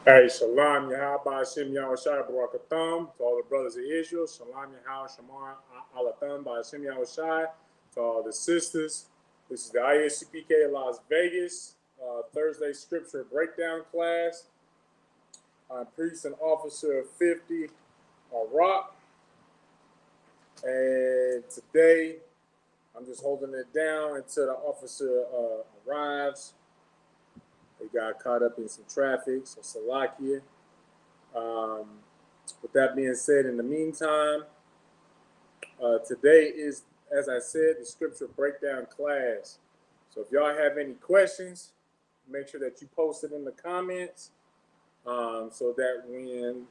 Hey, Shalom Yahaba Hashem Yahushai Barakatham to all the brothers of Israel. Shalom Yahweh Shamar Alatham by Hashem Yahushai to all the sisters. This is the ISUPK Las Vegas Thursday Scripture Breakdown class. I'm Priest and Officer of 50 on Rock. And today, I'm just holding it down until the officer arrives. They got caught up in some traffic, so Salakia. With that being said, in the meantime, today is, as I said, the scripture breakdown class. So if y'all have any questions, make sure that you post it in the comments, so that when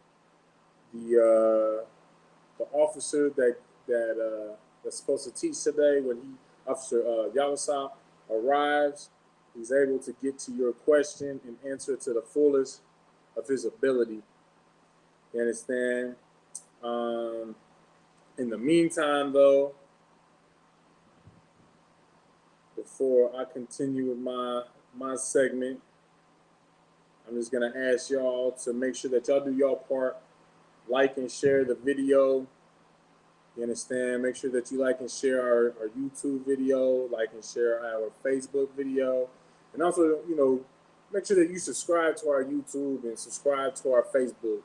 the officer that's supposed to teach today, when Officer Yawasab arrives, he's able to get to your question and answer to the fullest of his ability. You understand? In the meantime, though, before I continue with my segment, I'm just going to ask y'all to make sure that y'all do y'all part. Like and share the video. You understand? Make sure that you like and share our YouTube video, like and share our Facebook video. And also, make sure that you subscribe to our YouTube and subscribe to our Facebook.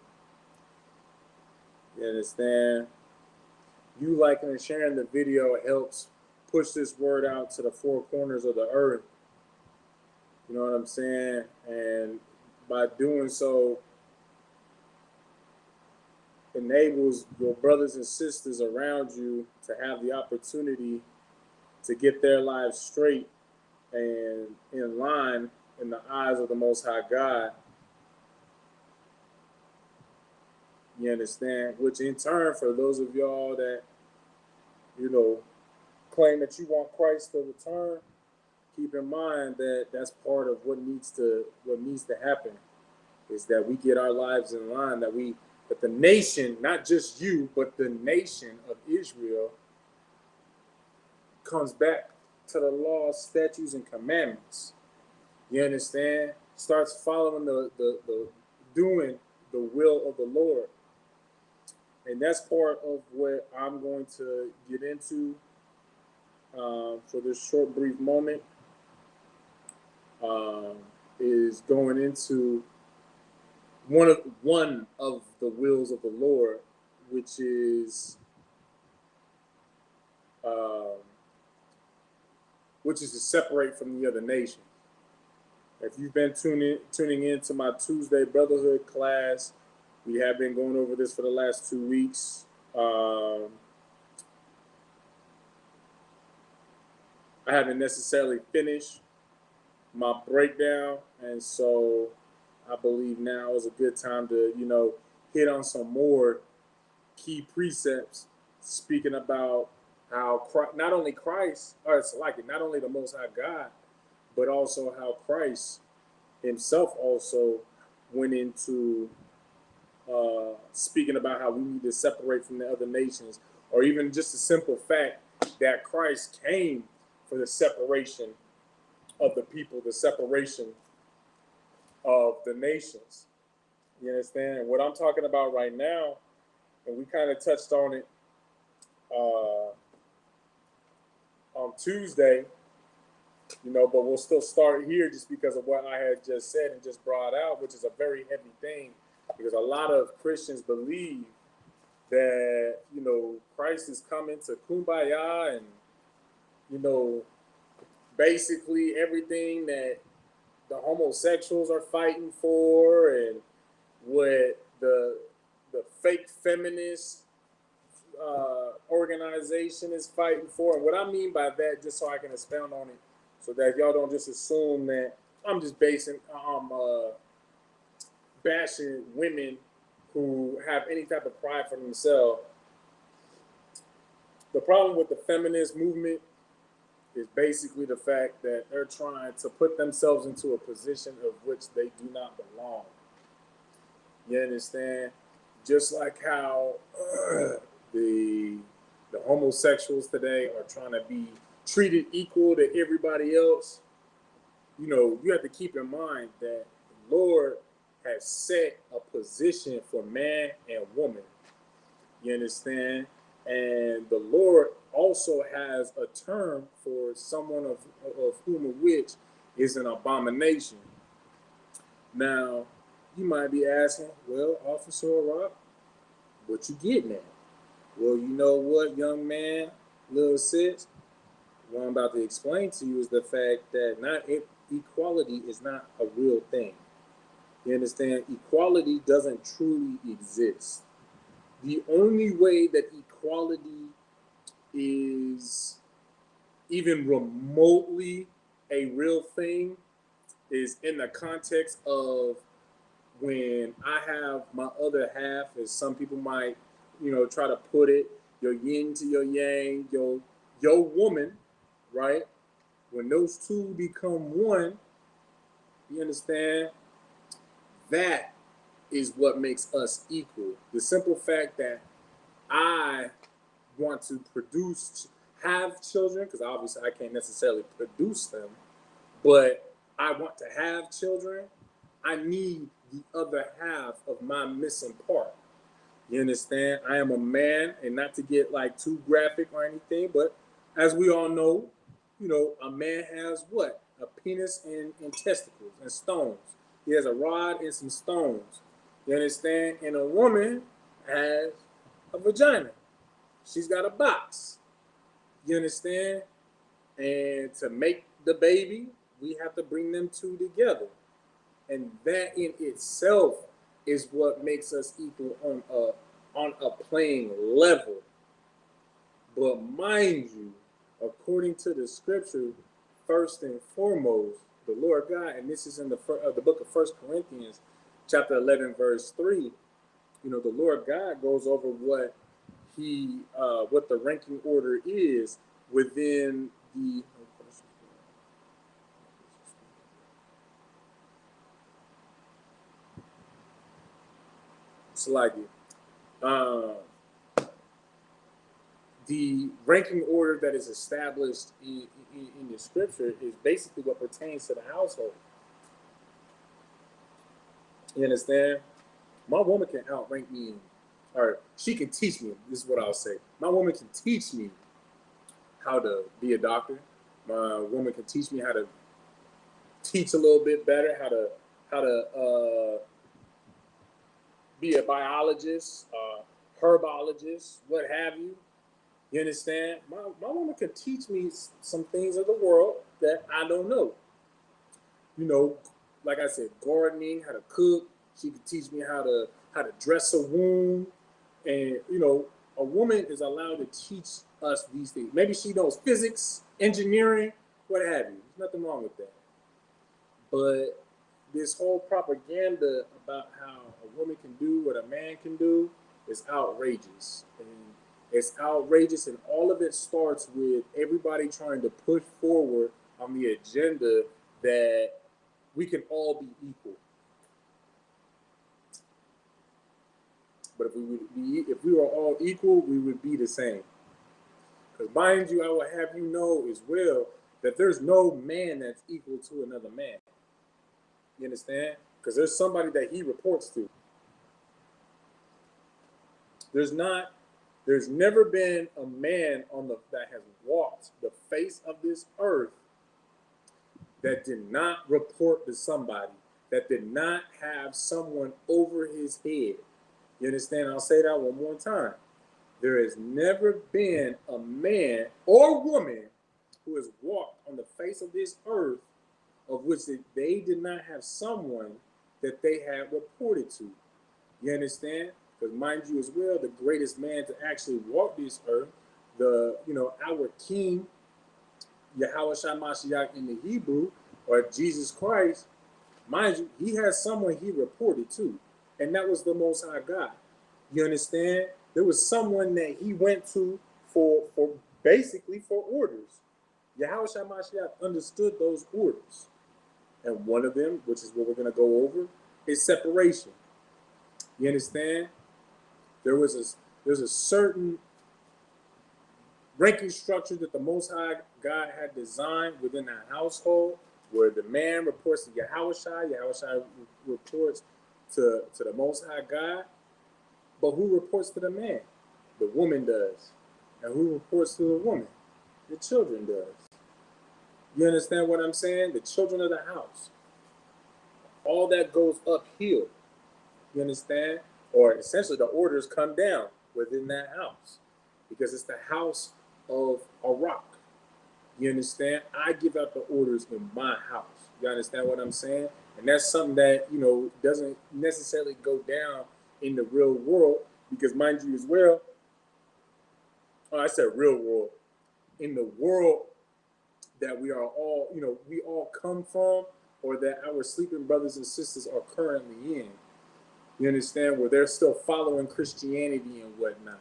You understand? You liking and sharing the video helps push this word out to the four corners of the earth. You know what I'm saying? And by doing so, enables your brothers and sisters around you to have the opportunity to get their lives straight and in line in the eyes of the Most High God. You understand? Which in turn, for those of y'all that, claim that you want Christ to return, keep in mind that that's part of what needs to happen, is that we get our lives in line, that the nation, not just you, but the nation of Israel comes back to the laws, statutes, and commandments. You understand? Starts following the doing the will of the Lord. And that's part of what I'm going to get into for this short, brief moment, is going into one of the wills of the Lord, which is to separate from the other nations. If you've been tuning in to my Tuesday Brotherhood class, we have been going over this for the last 2 weeks. I haven't necessarily finished my breakdown, and so I believe now is a good time to, hit on some more key precepts, speaking about how not only the Most High God, but also how Christ himself also went into speaking about how we need to separate from the other nations, or even just the simple fact that Christ came for the separation of the people, the separation of the nations. You understand? And what I'm talking about right now, and we kind of touched on it on Tuesday, but we'll still start here just because of what I had just said and just brought out, which is a very heavy thing, because a lot of Christians believe that, Christ is coming to kumbaya and, basically everything that the homosexuals are fighting for, and what the fake feminist organization is fighting for. And what I mean by that, just so I can expound on it, so that y'all don't just assume that I'm just bashing women who have any type of pride for themselves. The problem with the feminist movement is basically the fact that they're trying to put themselves into a position of which they do not belong. You understand? Just like how the homosexuals today are trying to be treated equal to everybody else. You have to keep in mind that the Lord has set a position for man and woman. You understand? And the Lord also has a term for someone of whom of which is an abomination. Now, you might be asking, well, Officer Rock, what you getting at? Well, you know what, young man, little sis, what I'm about to explain to you is the fact that equality is not a real thing. You understand? Equality doesn't truly exist. The only way that equality is even remotely a real thing is in the context of when I have my other half, as some people might, try to put it, your yin to your yang, your woman, right? When those two become one, you understand? That is what makes us equal. The simple fact that I want to have children, because obviously I can't necessarily produce them, but I want to have children, I need the other half of my missing part. You understand? I am a man, and not to get like too graphic or anything, but as we all know, a man has what? A penis and testicles and stones. He has a rod and some stones. You understand? And a woman has a vagina. She's got a box. You understand? And to make the baby, we have to bring them two together. And that in itself is what makes us equal on a playing level. But mind you, according to the scripture, first and foremost, the Lord God, and this is in the book of 1 Corinthians, chapter 11, verse 3, the Lord God goes over what the ranking order is within the the ranking order that is established in the scripture is basically what pertains to the household. You understand? My woman can outrank me, or she can teach me. This is what I'll say. My woman can teach me how to be a doctor. My woman can teach me how to teach a little bit better, how to be a biologist, herbologist, what have you. You understand? My woman can teach me some things of the world that I don't know. Like I said, gardening, how to cook. She can teach me how to dress a wound. And a woman is allowed to teach us these things. Maybe she knows physics, engineering, what have you. There's nothing wrong with that. But this whole propaganda about how a woman can do what a man can do is outrageous. And it's outrageous, and all of it starts with everybody trying to push forward on the agenda that we can all be equal. But if we were all equal, we would be the same. Because mind you, I will have you know as well that there's no man that's equal to another man. You understand? Because there's somebody that he reports to. There's never been a man that has walked the face of this earth that did not report to somebody, that did not have someone over his head. You understand? I'll say that one more time. There has never been a man or woman who has walked on the face of this earth of which they did not have someone that they had reported to. You understand? Because mind you as well, the greatest man to actually walk this earth, our King, Yahweh Mashiach in the Hebrew, or Jesus Christ, mind you, he has someone he reported to, and that was the Most High God. You understand? There was someone that he went to for basically for orders. Yahweh Mashiach understood those orders. And one of them, which is what we're going to go over, is separation. You understand? There's a certain ranking structure that the Most High God had designed within that household, where the man reports to Yahweh Shai reports to the Most High God. But who reports to the man? The woman does. And who reports to the woman? The children does. You understand what I'm saying? The children of the house. All that goes uphill. You understand? Or essentially the orders come down within that house. Because it's the house of a rock. You understand? I give out the orders in my house. You understand what I'm saying? And that's something that, doesn't necessarily go down in the real world. Because mind you as well, I said real world. In the world that we are all, we all come from, or that our sleeping brothers and sisters are currently in. You understand? Where they're still following Christianity and whatnot.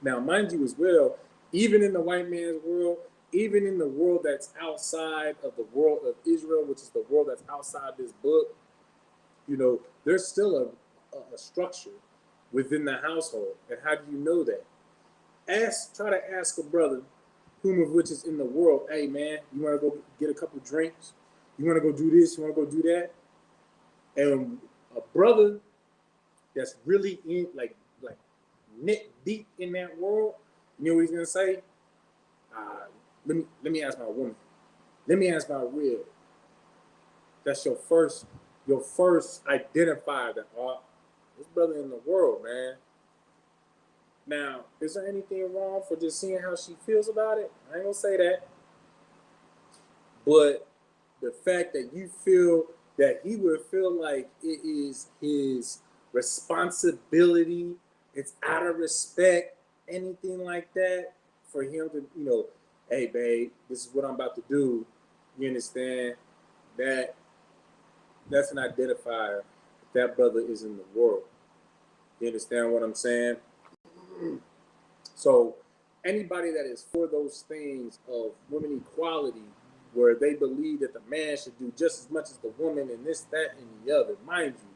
Now, mind you as well, even in the white man's world, even in the world that's outside of the world of Israel, which is the world that's outside this book, there's still a structure within the household. And how do you know that? Try to ask a brother, whom of which is in the world, hey man, you want to go get a couple drinks? You want to go do this? You want to go do that? And a brother that's really in like neck deep in that world, you know what he's gonna say? Let me ask my woman. Let me ask my rib. That's your first identifier that this brother in the world, man. Now, is there anything wrong for just seeing how she feels about it? I ain't gonna say that. But the fact that you feel that he would feel like it is his responsibility, it's out of respect, anything like that, for him to, hey babe, this is what I'm about to do. You understand? That's an identifier that brother is in the world. You understand what I'm saying? So anybody that is for those things of women equality, where they believe that the man should do just as much as the woman and this, that, and the other, mind you,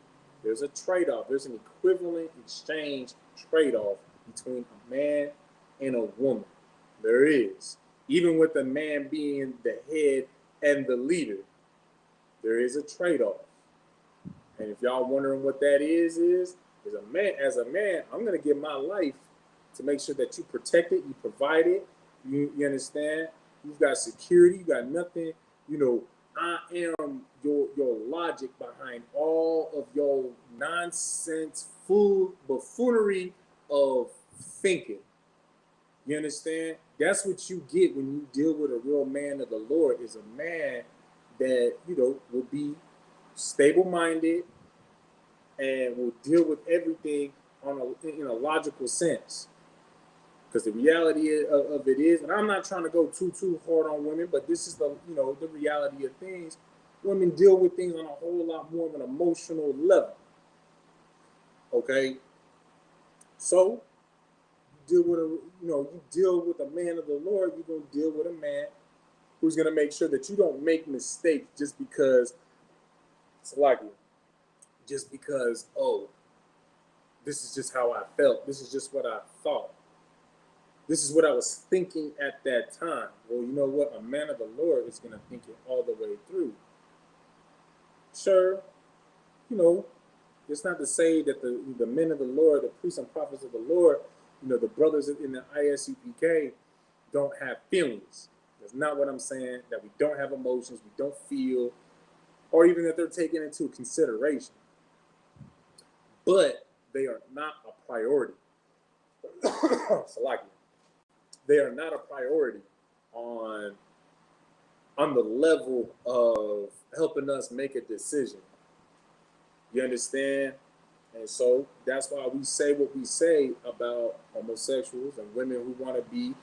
there's a trade-off. There's an equivalent exchange trade-off between a man and a woman. There is. Even with the man being the head and the leader, there is a trade-off. And if y'all wondering what that is as a man, I'm going to give my life to make sure that you protect it, you provide it, you understand? You've got security, you got nothing, I am your logic behind all of your nonsense, buffoonery of thinking. You understand? That's what you get when you deal with a real man of the Lord, is a man that, will be stable-minded and will deal with everything in a logical sense. Because the reality of it is, and I'm not trying to go too hard on women, but this is the reality of things. Women deal with things on a whole lot more of an emotional level. Okay, so you deal with a man of the Lord. You're gonna deal with a man who's gonna make sure that you don't make mistakes just because it's like just because this is just how I felt. This is just what I thought. This is what I was thinking at that time. Well, you know what? A man of the Lord is going to think it all the way through. Sure, it's not to say that the men of the Lord, the priests and prophets of the Lord, the brothers in the ISUPK don't have feelings. That's not what I'm saying, that we don't have emotions, we don't feel, or even that they're taken into consideration. But they are not a priority. Salaki. They are not a priority on the level of helping us make a decision. You understand? And so that's why we say what we say about homosexuals and women who want to be,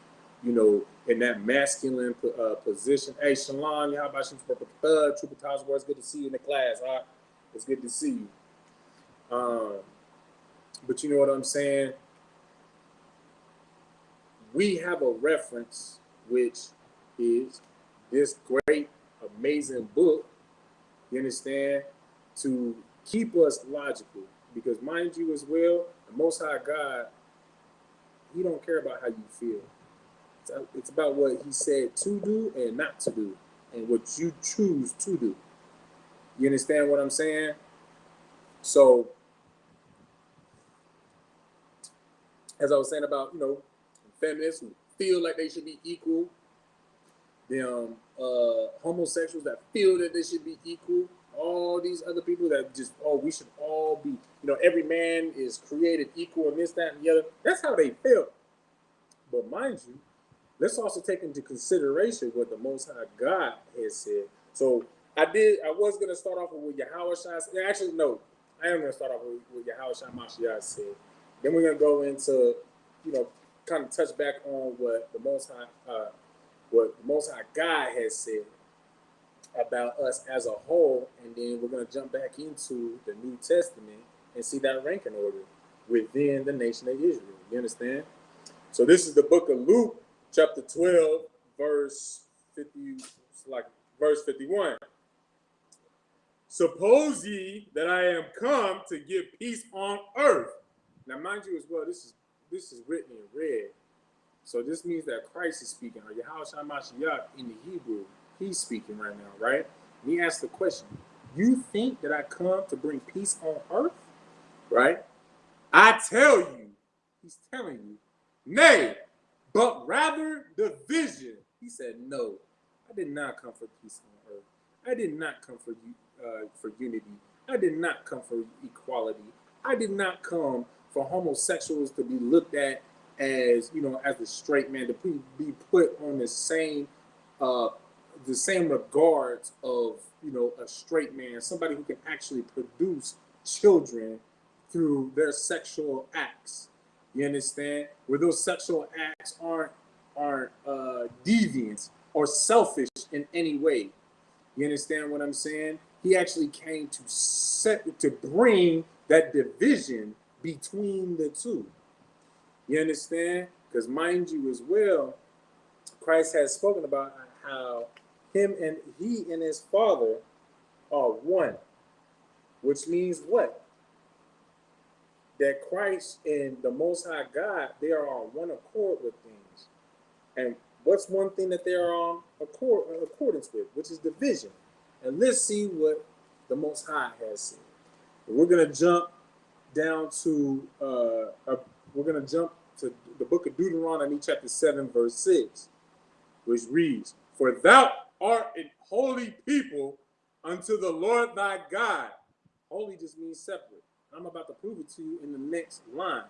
in that masculine position. Hey, Shalon, how about you? Trooper Tajwar, it's good to see you in the class. All right? It's good to see you. But you know what I'm saying? We have a reference, which is this great, amazing book, you understand, to keep us logical. Because mind you as well, the Most High God, he don't care about how you feel. It's about what he said to do and not to do, and what you choose to do. You understand what I'm saying? So, as I was saying about, feminists who feel like they should be equal, them homosexuals that feel that they should be equal, all these other people that just, oh, we should all be, every man is created equal and this, that, and the other. That's how they feel. But mind you, let's also take into consideration what the Most High God has said. So I was going to start off with what Yahweh Shai said. Actually, no, I am going to start off with what Yahweh Shai Mashiach said. Then we're going to go into, kind of touch back on what the Most High God has said about us as a whole, and then we're going to jump back into the New Testament and see that ranking order within the nation of Israel. You understand? So this is the book of Luke, chapter 12, verse 51. Suppose ye that I am come to give peace on earth. Now, mind you as well, this is written in red. So this means that Christ is speaking, or Yahweh Shai Mashiach in the Hebrew. He's speaking right now, right? And he asked the question, you think that I come to bring peace on earth? Right? I tell you, he's telling you, nay, but rather division. He said, no, I did not come for peace on earth. I did not come for unity. I did not come for equality. I did not come for homosexuals to be looked at as, as the straight man, to be put on the same regards of, a straight man, somebody who can actually produce children through their sexual acts. You understand? Where those sexual acts aren't deviant or selfish in any way. You understand what I'm saying? He actually came to bring that division between the two. You understand? Because mind you as well, Christ has spoken about how he and his Father are one. Which means what? That Christ and the Most High God, they are on one accord with things. And what's one thing that they are on accordance with, which is division. And let's see what the Most High has said. We're going to jump down to the book of Deuteronomy, chapter 7, verse 6, which reads, for thou art a holy people unto the Lord thy God. Holy just means separate. I'm about to prove it to you in the next line.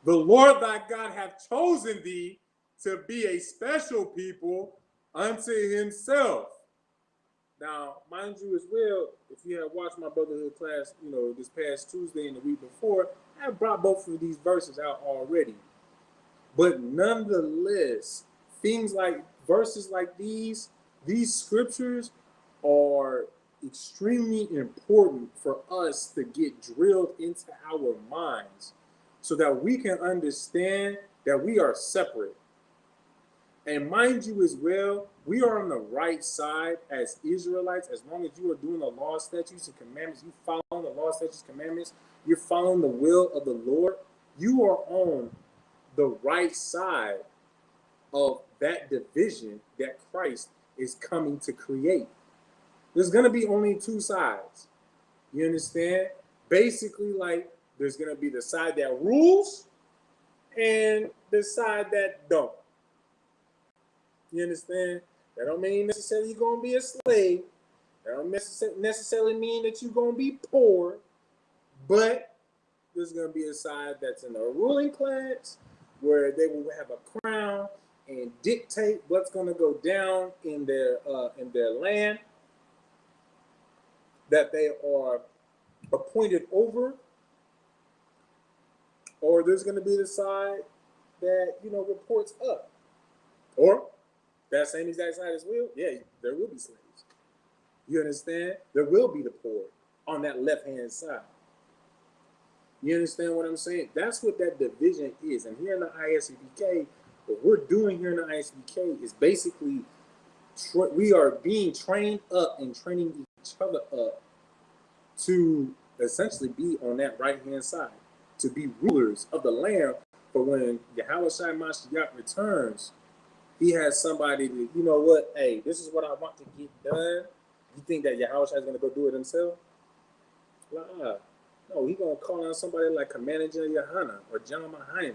The Lord thy God hath chosen thee to be a special people unto himself. Now, mind you as well, if you have watched my brotherhood class, this past Tuesday and the week before, I brought both of these verses out already. But nonetheless, verses like these scriptures are extremely important for us to get drilled into our minds so that we can understand that we are separate. And mind you as well, we are on the right side as Israelites. As long as you are doing the law, statutes, and commandments, you follow the law, statutes, commandments, you're following the will of the Lord, you are on the right side of that division that Christ is coming to create. There's going to be only two sides. You understand? Basically, like, there's going to be the side that rules and the side that don't. You understand? That don't mean necessarily you're going to be a slave. That don't necessarily mean that you're going to be poor. But there's going to be a side that's in the ruling class where they will have a crown and dictate what's going to go down in their land that they are appointed over. Or there's going to be the side that, reports up. Or that same exact side as well, yeah, there will be slaves. You understand? There will be the poor on that left-hand side. You understand what I'm saying? That's what that division is. And here in the ISUPK, what we're doing here in the ISUPK is basically we are being trained up and training each other up to essentially be on that right-hand side, to be rulers of the land. For when Yahweh Shai Mashiach returns, he has somebody to, this is what I want to get done. You think that Yahweh Shai is going to go do it himself? Blah. No, he gonna call on somebody like Commander Johanna or John Mahoney.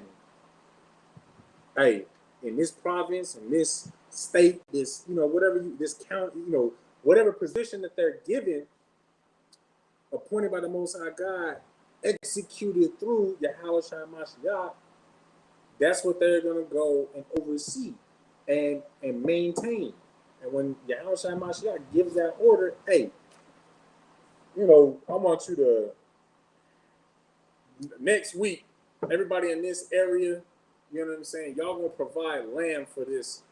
Hey, in this province, in this state, this whatever this county, whatever position that they're given, appointed by the Most High God, executed through Yahweh Shai Mashiach, that's what they're gonna go and oversee and maintain. And when Yahweh Shai Mashiach gives that order, hey, I want you to next week, everybody in this area, you know what I'm saying, y'all gonna provide lamb for this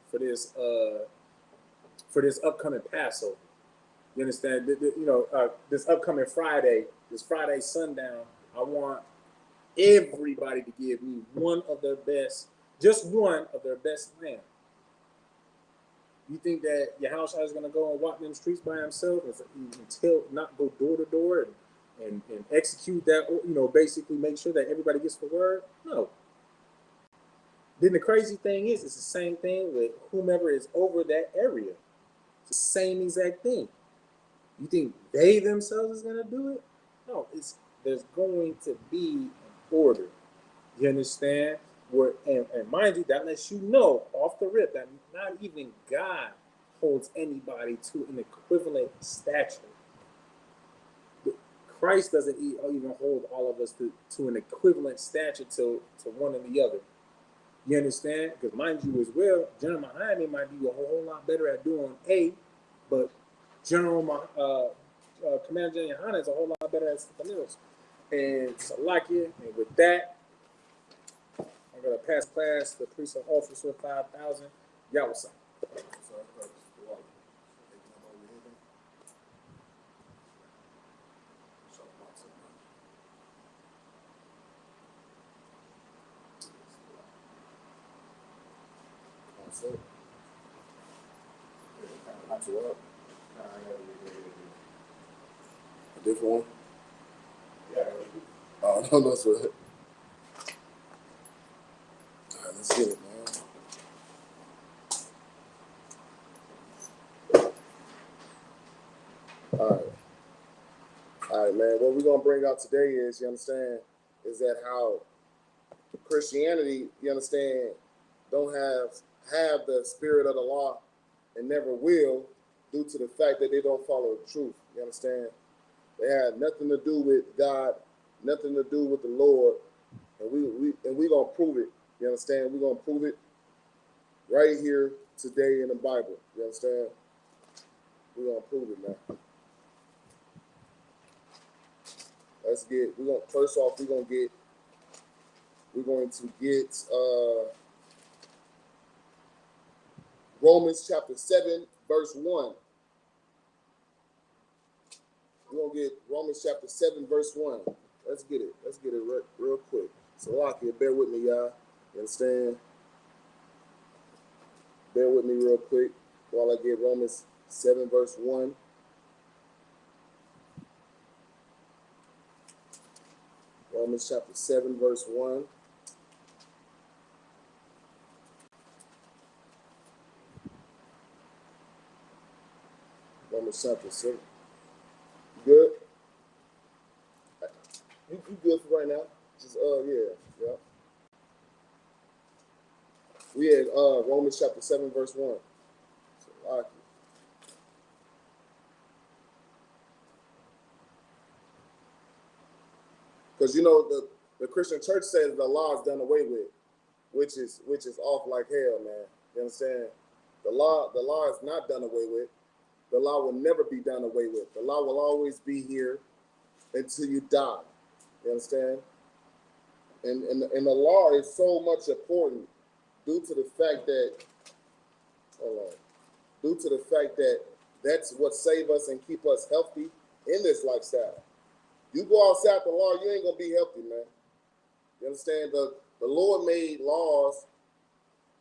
upcoming Passover. You understand? This upcoming Friday, this Friday sundown, I want everybody to give me one of their best, just one of their best lamb. You think that Yahushua is going to go and walk them streets by himself until not go door to door and execute that, basically make sure that everybody gets the word? No. Then the crazy thing is, it's the same thing with whomever is over that area. It's the same exact thing. You think they themselves is going to do it? No, there's going to be an order. You understand? And mind you, that lets you know off the rip that not even God holds anybody to an equivalent stature. Christ doesn't even hold all of us to an equivalent stature to one or the other. You understand? Because mind you as well, General Mahoney might be a whole lot better at doing A, but Commander General Yohana is a whole lot better at something else. And Salakia, and with that, I'm going to pass class the precinct officer 5,000. Y'all what's up? A different one? Oh, no, that's right. All right, let's get it, man. All right, man. What we're going to bring out today is, you understand, is that how Christianity, you understand, don't have the spirit of the law and never will due to the fact that they don't follow the truth. You understand? They had nothing to do with God, nothing to do with the Lord, and we gonna prove it. You understand? We're gonna prove it right here today in the Bible. You understand? We're gonna prove it now. Let's get. First off, we're going to get Romans chapter 7, verse 1. We're going to get Romans chapter 7, verse 1. Let's get it. Let's get it real quick. So, Salakia, bear with me, y'all. You understand? Bear with me real quick while I get Romans 7, verse 1. Romans chapter 7, verse 1. Romans chapter 7. Good? You good for right now? Just, yeah. We had Romans chapter 7, verse 1. So, because the Christian church says the law is done away with, which is off like hell, man. You understand? The law is not done away with. The law will never be done away with. The law will always be here until you die. You understand? And the law is so much important due to the fact that that's what save us and keep us healthy in this lifestyle. You go outside the law, you ain't gonna be healthy, man. You understand? The Lord made laws,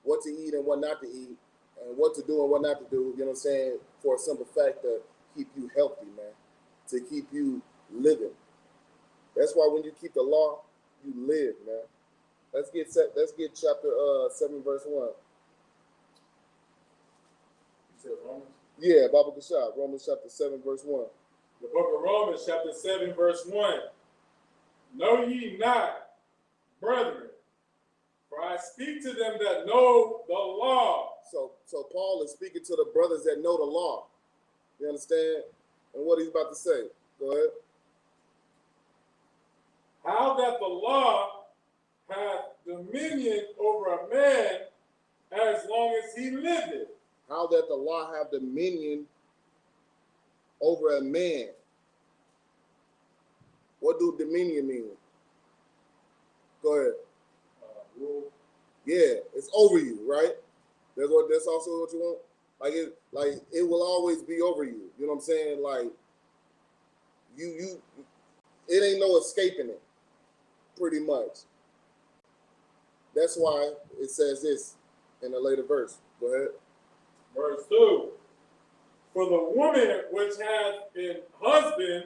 what to eat and what not to eat, and what to do and what not to do, you know what I'm saying, for a simple fact to keep you healthy, man, to keep you living. That's why when you keep the law, you live, man. Let's get chapter 7, verse 1. You said Romans? Yeah, Baba Kashab, Romans chapter 7, verse 1. The book of Romans, chapter 7, verse 1. Know ye not, brethren, for I speak to them that know the law. So Paul is speaking to the brothers that know the law. You understand? And what he's about to say. Go ahead. How that the law hath dominion over a man as long as he liveth. How that the law have dominion over a man. What do dominion mean? Go ahead. Rule. Yeah, it's over you, right? That's also what you want. Like it will always be over you. You know what I'm saying? Like you it ain't no escaping it, pretty much. That's why it says this in a later verse. Go ahead. Verse 2. For the woman which hath an husband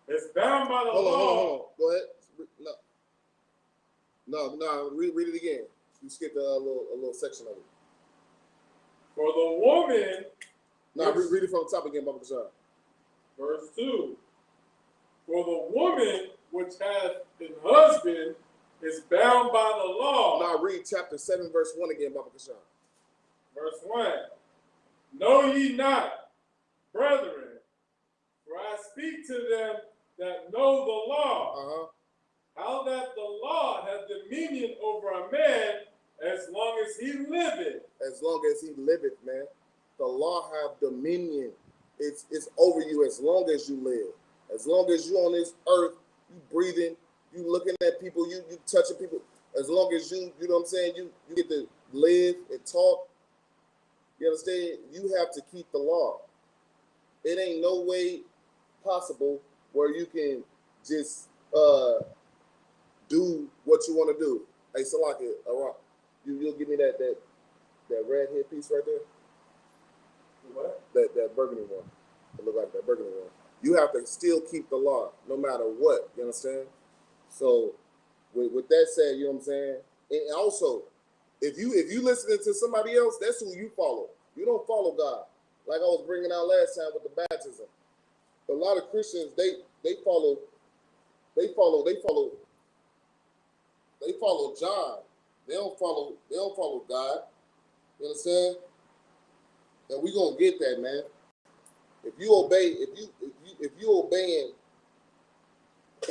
is bound by the law. Hold on. Go ahead. No. Read it again. You skipped a little section of it. For the woman. No, read it from the top again, Baba Kashan. Verse 2. For the woman which hath an husband is bound by the law. Now read chapter 7, verse 1 again, Baba Kashan. Verse 1. Know ye not, brethren, for I speak to them that know the law, how that the law hath dominion over a man as long as he liveth. As long as he liveth, man. The law have dominion. It's over you as long as you live. As long as you on this earth, you breathing, you looking at people, you touching people. As long as you know what I'm saying, you get to live and talk. You understand? You have to keep the law. It ain't no way possible where you can just do what you want to do. Hey, Salaki, you'll give me that red headpiece right there? What? That burgundy one. It look like that burgundy one. You have to still keep the law, no matter what. You understand? So, with that said, you know what I'm saying? And also, if you listening to somebody else, that's who you follow. You don't follow God. Like I was bringing out last time with the baptism. A lot of Christians, they follow John. They don't follow God. You understand? And we gonna get that, man. If you obeying,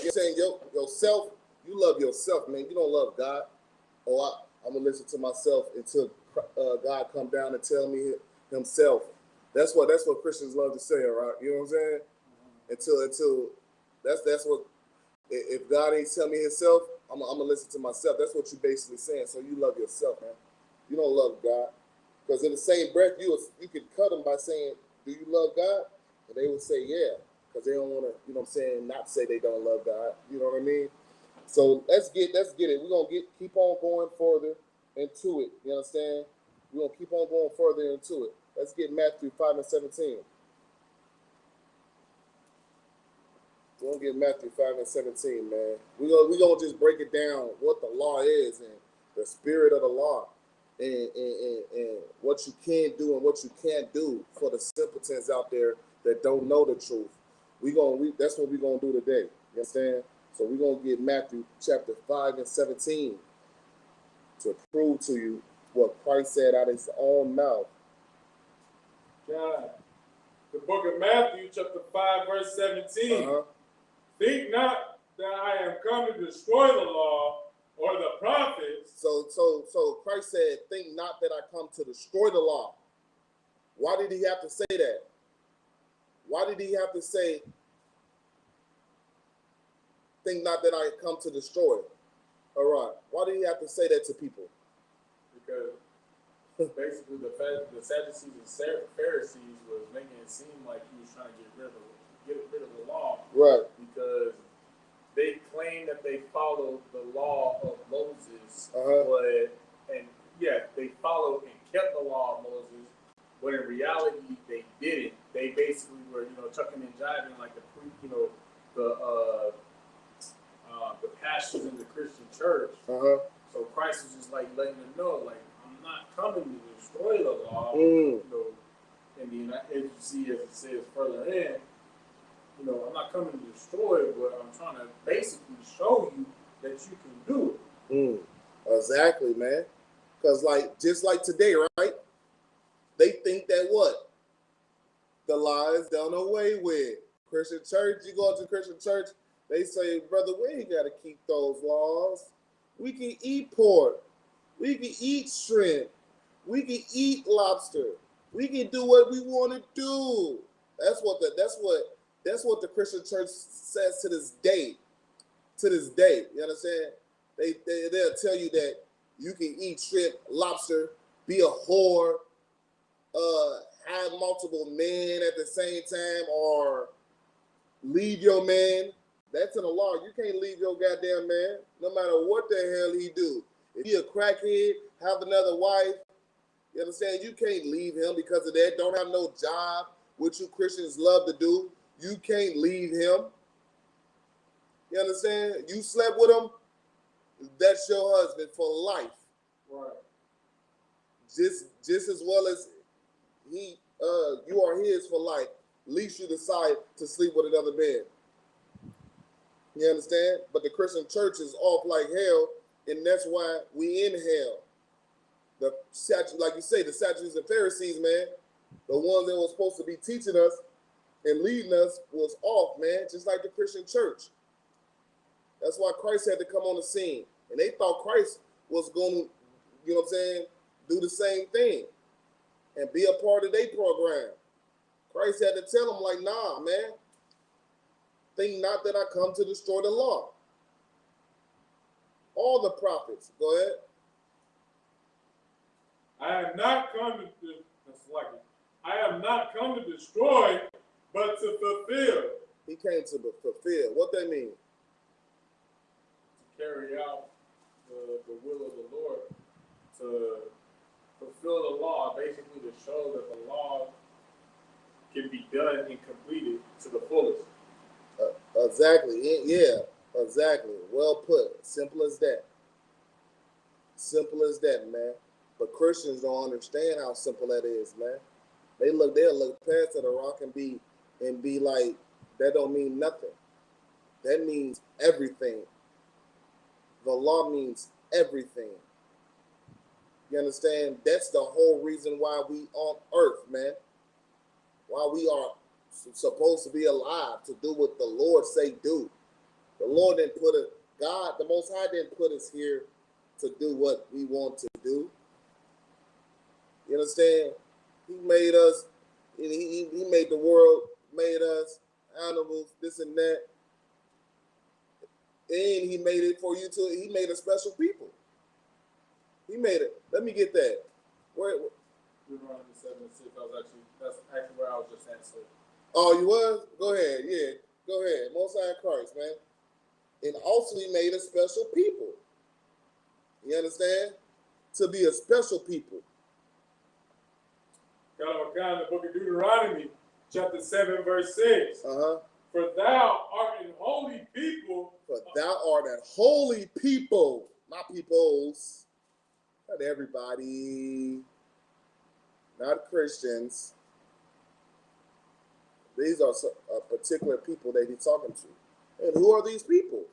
you're saying yourself, you love yourself, man. You don't love God. Oh, I'm gonna listen to myself until God come down and tell me himself. That's what Christians love to say, all right? You know what I'm saying? Until that's what, if God ain't tell me himself, I'm gonna listen to myself. That's what you basically saying. So you love yourself, man. You don't love God. Because in the same breath, you could cut them by saying, do you love God? And they would say, yeah. Because they don't want to, you know what I'm saying, not say they don't love God. You know what I mean? So let's get it. We're going to keep on going further into it. You understand? We're going to keep on going further into it. Let's get Matthew 5 and 17. We're going to get Matthew 5 and 17, man. We're going to just break it down what the law is and the spirit of the law. And what you can do and what you can't do for the simpletons out there that don't know the truth. That's what we're gonna do today. You understand? So we're gonna get Matthew chapter 5 and 17 to prove to you what Christ said out of his own mouth. God. The book of Matthew, chapter 5, verse 17. Think not that I am come to destroy the law or the prophets. So Christ said, think not that I come to destroy the law. Why did he have to say that? Why did he have to say, think not that I come to destroy? All right. Why did he have to say that to people? Because basically the Sadducees and Pharisees was making it seem like he was trying to get rid of the law. Right. Because they claim that they followed the law of Moses, they followed and kept the law of Moses, but in reality they didn't. They basically were, chucking and jiving like the pastors in the Christian church. So Christ was just like letting them know, like, I'm not coming to destroy the law. And as you see, as it says further in, I'm not coming to destroy it, but I'm trying to basically show you that you can do it. Exactly, man. Because, just like today, right? They think that what? The law is done away with. Christian church, you go to Christian church, they say, brother, we ain't got to keep those laws. We can eat pork. We can eat shrimp. We can eat lobster. We can do what we want to do. That's what the Christian church says to this day. To this day, you understand? They'll tell you that you can eat shrimp, lobster, be a whore, have multiple men at the same time, or leave your man. That's in the law. You can't leave your goddamn man, no matter what the hell he do. If he a crackhead, have another wife, you understand? You can't leave him because of that. Don't have no job, which you Christians love to do. You can't leave him. You understand? You slept with him, that's your husband for life. Right. Just as well as you are his for life. Least you decide to sleep with another man. You understand? But the Christian church is off like hell, and that's why we in hell. Like you say, the Sadducees and Pharisees, man, the ones that was supposed to be teaching us and leading us was off, man, just like the Christian church. That's why Christ had to come on the scene. And they thought Christ was going to, you know what I'm saying, do the same thing and be a part of their program. Christ had to tell them, like, nah, man, think not that I come to destroy the law. All the prophets. Go ahead. I have not come to destroy, but to fulfill. He came to fulfill. What that mean? To carry out the will of the Lord, to fulfill the law, basically to show that the law can be done and completed to the fullest. Exactly. Yeah, exactly. Well put. Simple as that. Simple as that, man. But Christians don't understand how simple that is, man. They'll look past at a rock and be like, that don't mean nothing. That means everything. The law means everything. You understand? That's the whole reason why we on earth, man. Why we are supposed to be alive, to do what the Lord say do. The Lord didn't God, the Most High didn't put us here to do what we want to do. You understand? He made us, he made the world, made us animals, this and that. And he made it for you to, he made a special people. He made it. Let me get that. Where? Deuteronomy 7:6. That's actually where I was just answering. Oh, you was? Go ahead. Yeah, go ahead. Most High Christ, man. And also he made a special people. You understand? To be a special people. God, the book of Deuteronomy, chapter 7, verse 6. For thou art an holy people. For thou art a holy people. My peoples. Not everybody. Not Christians. These are particular people that he's talking to. And who are these people?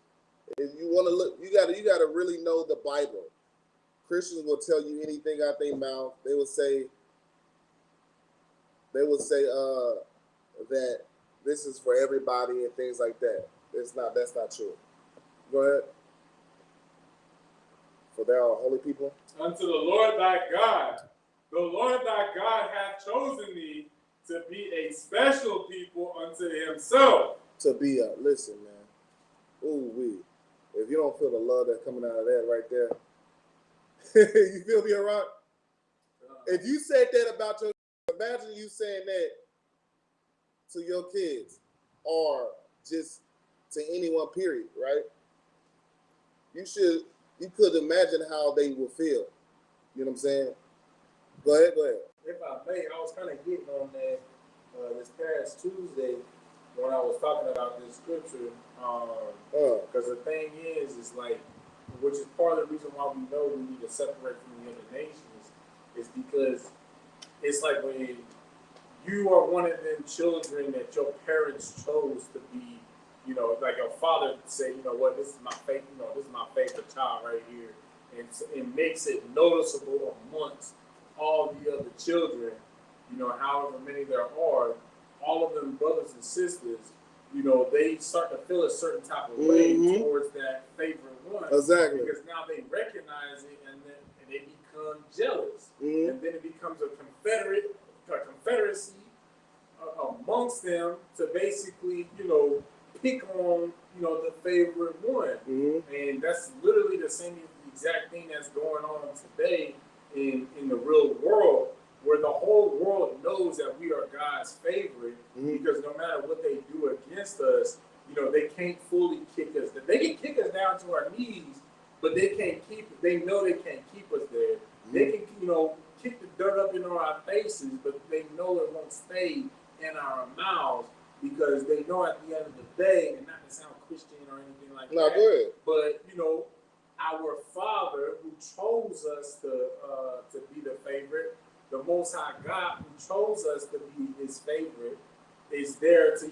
If you want to look, you gotta really know the Bible. Christians will tell you anything out their mouth. They would say that this is for everybody and things like that. That's not true. Go ahead. For they are holy people. Unto the Lord thy God. The Lord thy God hath chosen thee to be a special people unto himself. To be a, listen, man. Ooh, wee. If you don't feel the love that's coming out of that right there, you feel me, all right? If you said that about your, imagine you saying that to your kids or just to anyone, period, right? You could imagine how they would feel. You know what I'm saying? Go ahead. If I may, I was kind of getting on that this past Tuesday when I was talking about this scripture. Because the thing is like, which is part of the reason why we know we need to separate from the other nations, is because it's like when you are one of them children that your parents chose to be, like your father say, you know what, this is my favorite, this is my favorite child right here, and it makes it noticeable amongst all the other children, however many there are, all of them brothers and sisters, they start to feel a certain type of way towards that favorite one. Exactly. Because now they recognize it and they become jealous. And then it becomes a confederacy amongst them to basically, pick on, the favorite one. And that's literally the same exact thing that's going on today in the real world, where the whole world knows that we are God's favorite, because no matter what they do against us, they can't fully kick us. They can kick us down to our knees, but they can't they know they can't keep us there. They can, kick the dirt up into our faces, but they know it won't stay in our mouths, because they know at the end of the day, and not to sound Christian or anything like that, good. but our Father who chose us to be the favorite, the Most High God who chose us to be His favorite, is there to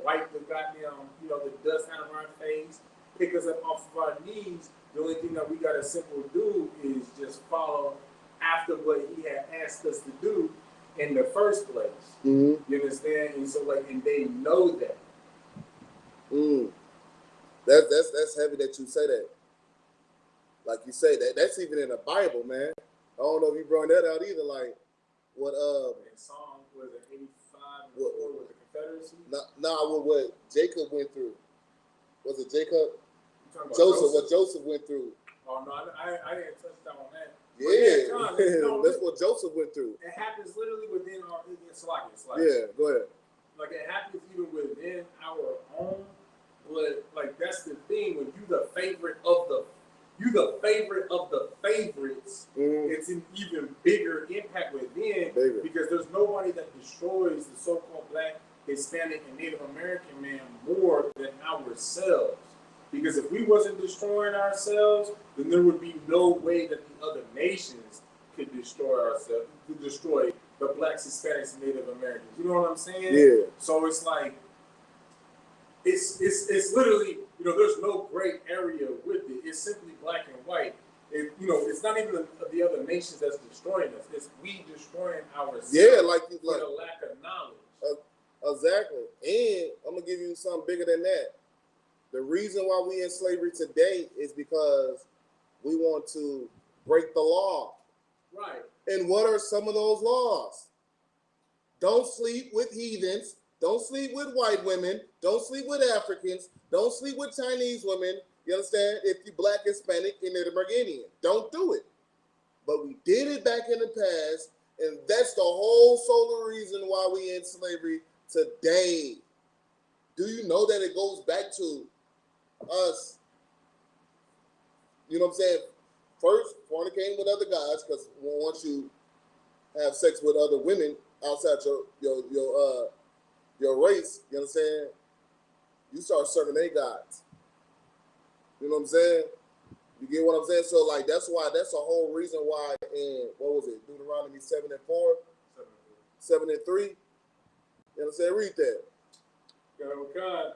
wipe the goddamn the dust out of our face, pick us up off of our knees. The only thing that we gotta simply do is just follow after what He had asked us to do in the first place. You understand? And so and they know that. That's heavy that you say that. Like you say that's even in the Bible, man. I don't know if you brought that out either. Like what in Psalm was it 85 and 4 with the Confederacy? What Jacob went through. Was it Jacob? Joseph? What Joseph went through. Oh no, I didn't touch that on that. Yeah, that's what Joseph went through. It happens literally within our yeah, go ahead. Like it happens even within our own, but that's the thing, when you the favorite of the favorites, it's an even bigger impact within, because there's nobody that destroys the so-called Black, Hispanic, and Native American man more than ourselves. Because if we wasn't destroying ourselves, then there would be no way that the other nations could destroy the Blacks, Hispanics, and Native Americans. You know what I'm saying? Yeah. So it's like, it's literally, there's no gray area with it. It's simply black and white. It's not even the other nations that's destroying us. It's we destroying ourselves. Yeah, for the lack of knowledge. Exactly. And I'm gonna give you something bigger than that. The reason why we in slavery today is because we want to break the law. Right. And what are some of those laws? Don't sleep with heathens. Don't sleep with white women. Don't sleep with Africans. Don't sleep with Chinese women. You understand? If you're Black, Hispanic, and Native American, don't do it. But we did it back in the past, and that's the whole sole reason why we in slavery today. Do you know that it goes back to us? You know what I'm saying? First, fornicating with other guys, because once you have sex with other women outside your race, you understand? You start serving their gods. You know what I'm saying? You get what I'm saying? So that's the whole reason why in Deuteronomy 7:4, 7:3. You know what I'm saying? Read that. God.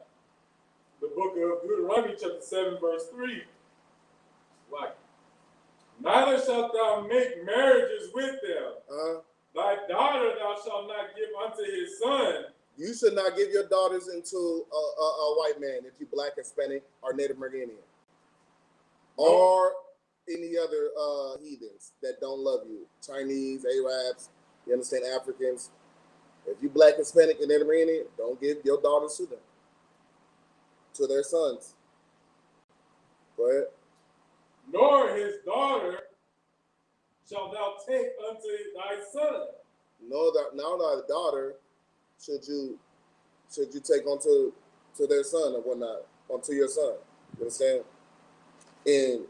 The book of Deuteronomy, chapter 7, verse 3. Like, neither shalt thou make marriages with them. Thy daughter thou shalt not give unto his son. You should not give your daughters into a white man if you're Black, Hispanic, or Native American, or any other heathens that don't love you. Chinese, Arabs, you understand, Africans. If you Black, Hispanic, and Native American, don't give your daughters to them, to their sons. Go ahead. Nor his daughter shalt thou take unto thy son. No, thy daughter should you take onto their son or whatnot, onto your son. You understand? And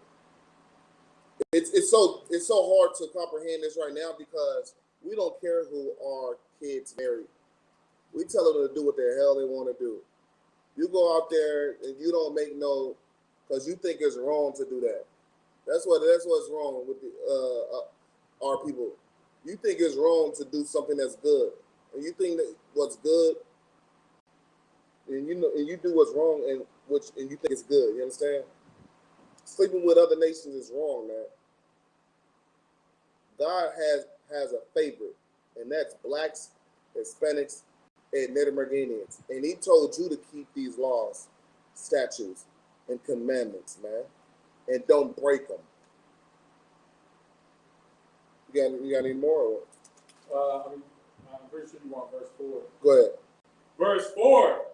it's so hard to comprehend this right now, because we don't care who our kids marry. We tell them to do what the hell they want to do. You go out there and you don't make because you think it's wrong to do that. That's what's wrong with our people. You think it's wrong to do something that's good. and you think that what's good, and you know, and you do what's wrong, and you think it's good. You understand? Sleeping with other nations is wrong, man. God has a favorite, and that's blacks, Hispanics, and Native Americans. And He told you to keep these laws, statutes, and commandments, man, and don't break them. You got any more? I'm pretty sure you want verse 4. Go ahead. Verse 4,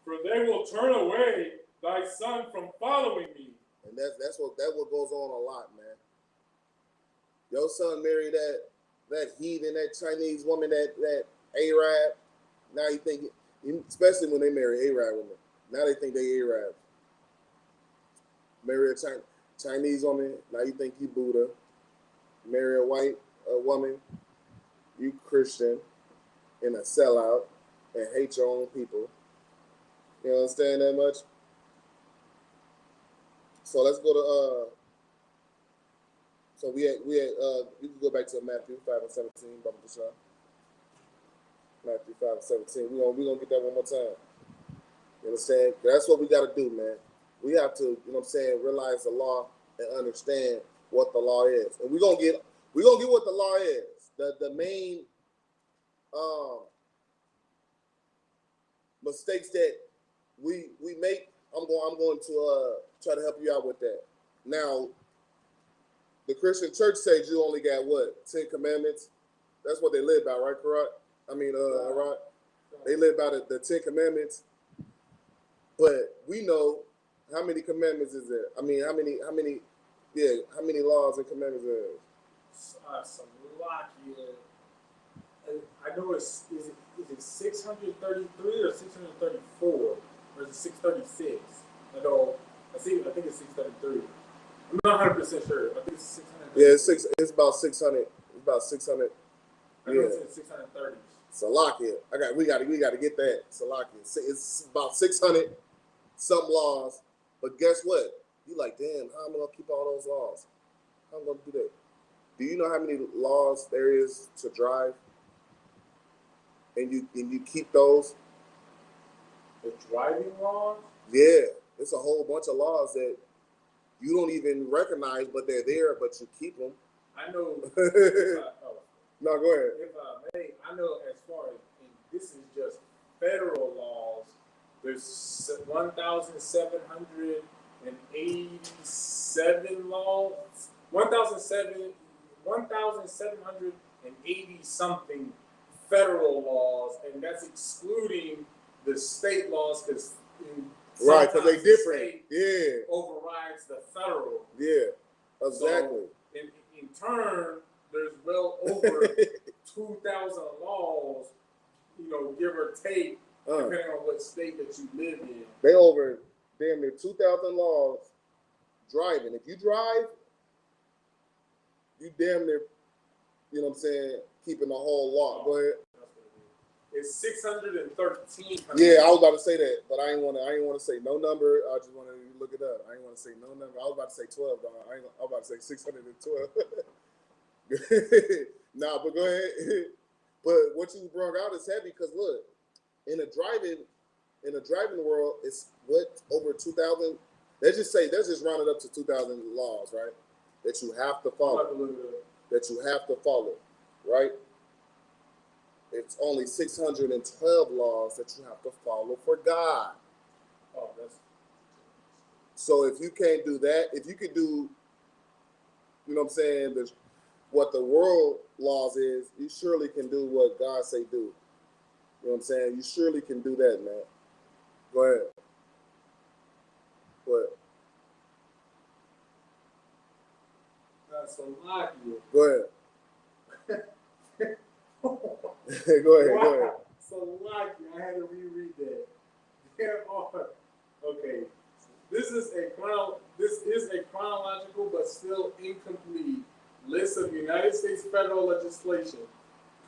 for they will turn away thy son from following me. And that's what goes on a lot, man. Your son married that heathen, that Chinese woman, that Arab. Now you think, especially when they marry Arab women, now they think they Arab. Marry a Chinese woman, now you think you Buddha. Marry a white woman, you Christian, and a sellout, and hate your own people. You understand that much? So let's go to so we can go back to Matthew 5 and 17, Brother Deshaun. Matthew 5 and 17. We gonna get that one more time. You understand? That's what we gotta do, man. We have to, you know what I'm saying, realize the law and understand what the law is. And we're gonna get what the law is. The main mistakes that we make, I'm going to try to help you out with that. Now, the Christian church says you only got what? 10 commandments? That's what they live by, right? Correct? I mean, right? They live by the 10 commandments. But we know how many commandments is there? I mean, how many laws and commandments are there? Some lot here. I know is it 633 or 634 or is it 636? I think it's 633. I'm not 100% sure. I think it's 600. Yeah, it's about 600. It's about 600. I know it's 630. Salakia. We got to get that. Salakia. It's about 600 some laws. But guess what? You like, damn, how am I gonna keep all those laws? How am I gonna do that? Do you know how many laws there is to drive? And you keep those? The driving laws? Yeah. It's a whole bunch of laws that you don't even recognize, but they're there, but you keep them. I know. No, go ahead. If I may, I know as far as, and this is just federal laws, there's 1,787 laws, 1,780 something federal laws, and that's excluding the state laws because right, because they different. Yeah. Overrides the federal. Yeah, exactly. So in turn, there's well over 2,000 laws, give or take, depending on what state that you live in. They over damn near 2,000 laws driving. If you drive, you damn near, you know what I'm saying, keeping the whole law. Go ahead. It's 613. Yeah, I was about to say that, but I ain't want to say no number. I just want to look it up. I ain't want to say no number. I was about to say 12, dog. I was about to say 612. Nah, but go ahead. But what you brought out is heavy because look, in the driving world, it's what, over 2,000. Let's just round it up to 2,000 laws, right? That you have to follow. Right? It's only 612 laws that you have to follow for God. Oh, that's. So if you can't do that, if you could do, you know what I'm saying, what the world laws is, you surely can do what God say do. You know what I'm saying? You surely can do that, man. Go ahead. That's a lot, you. Go ahead. Go ahead. So lucky, I had to reread that. Okay, this is a chronological but still incomplete list of United States federal legislation.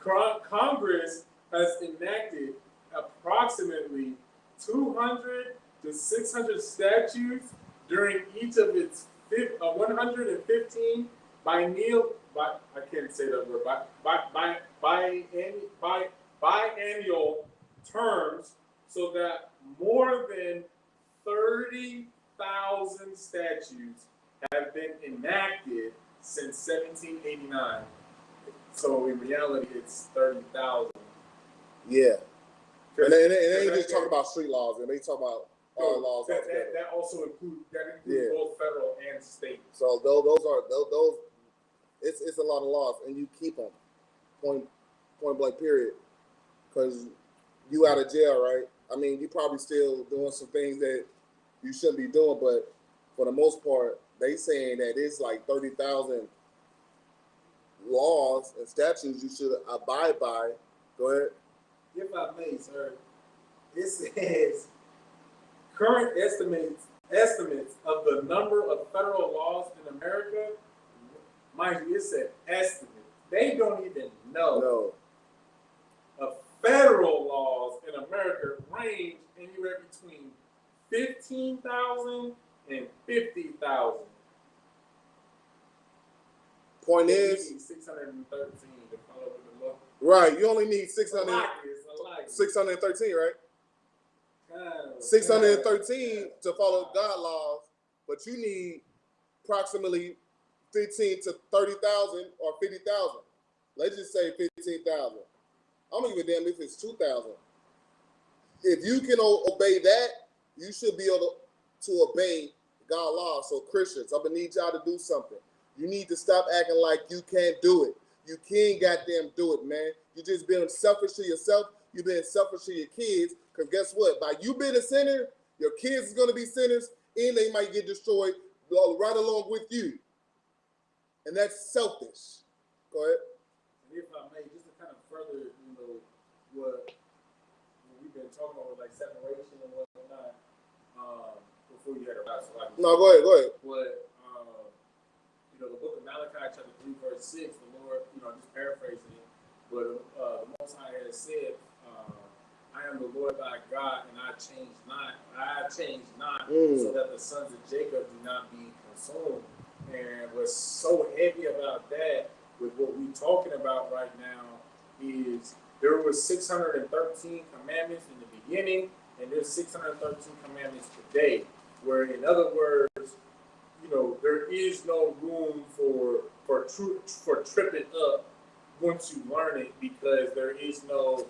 Congress has enacted approximately 200 to 600 statutes during each of its 115 biennial terms so that more than 30,000 statutes have been enacted since 1789. So in reality, it's 30,000. Yeah. And they ain't just talking about street laws, and they talk about all laws altogether. That also includes both federal and state. So those it's a lot of laws, and you keep them point blank period, because you out of jail, right? I mean, you probably still doing some things that you shouldn't be doing, but for the most part, they saying that it's like 30,000 laws and statutes you should abide by. Go ahead. If I may, sir, it says current estimates of the number of federal laws in America. Mind you, it said estimate. They don't even know. No. Of federal laws in America range anywhere between 15,000 and 50,000. Point is, 613 to follow with the law. Right, you only need 600, 613, right? 613 to follow God laws, but you need approximately 15 to 30,000 or 50,000. Let's just say 15,000. I'm gonna give a damn if it's 2,000. If you can obey that, you should be able to obey God laws. So Christians, I'm gonna need y'all to do something. You need to stop acting like you can't do it. You can't goddamn do it, man. You just being selfish to yourself. You being selfish to your kids. Because guess what? By you being a sinner, your kids is gonna be sinners, and they might get destroyed right along with you. And that's selfish. Go ahead. And if I may, just to kind of further, what we've been talking about with like separation and whatnot, before you had a rise. No, go ahead. What the book of Malachi, chapter 3, verse 6, the Lord, I'm just paraphrasing it, but the Most High has said, I am the Lord thy God, and I change not, so that the sons of Jacob do not be consumed. And what's so heavy about that, with what we're talking about right now, is there was 613 commandments in the beginning, and there's 613 commandments today, where, in other words, there is no room for tripping up once you learn it, because there is no,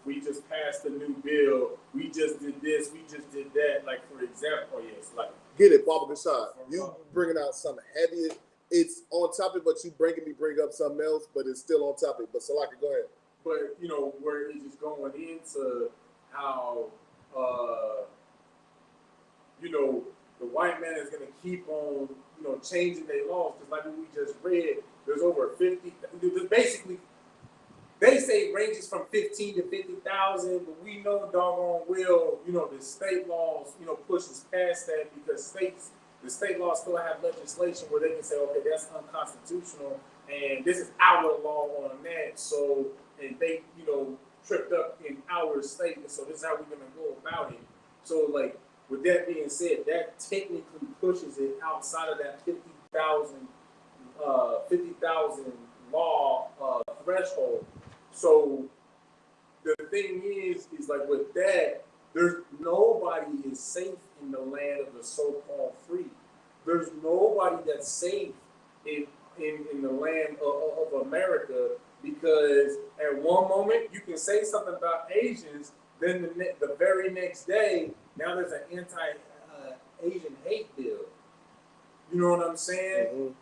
we just passed a new bill, we just did this, we just did that. Like, for example, like get it, Baba Bashad. You bringing out something heavy. It's on topic, but you bring up something else, but it's still on topic. But Salaka, go ahead. But where it's just going into how the white man is going to keep on, changing their laws. Because like we just read, there's over 50. Basically, they say it ranges from 15 to 50,000, but we know doggone well, the state laws, pushes past that, because the state laws still have legislation where they can say, okay, that's unconstitutional, and this is our law on that. So, and they, tripped up in our state, and so this is how we're going to go about it. So, like, with that being said, that technically pushes it outside of that 50,000 law threshold. So the thing is like with that, there's nobody is safe in the land of the so-called free. There's nobody that's safe in the land of America, because at one moment you can say something about Asians, then the very next day, now there's an anti-Asian hate bill. You know what I'm saying? Mm-hmm.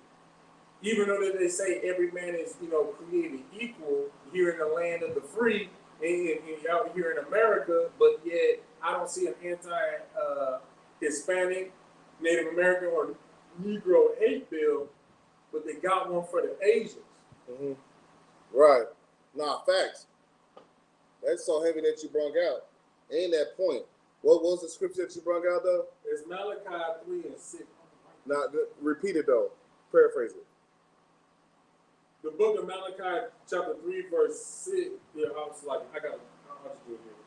Even though they say every man is, created equal here in the land of the free and out here in America, but yet I don't see an anti-Hispanic, Native American, or Negro hate bill, but they got one for the Asians. Mm-hmm. Right. Nah, facts. That's so heavy that you brought out. Ain't that point? What was the scripture that you brought out, though? It's Malachi 3 and 6. Now, repeat it, though. Paraphrase it. The book of Malachi, chapter 3, verse 6. Yeah, I was like, I'll just do it here.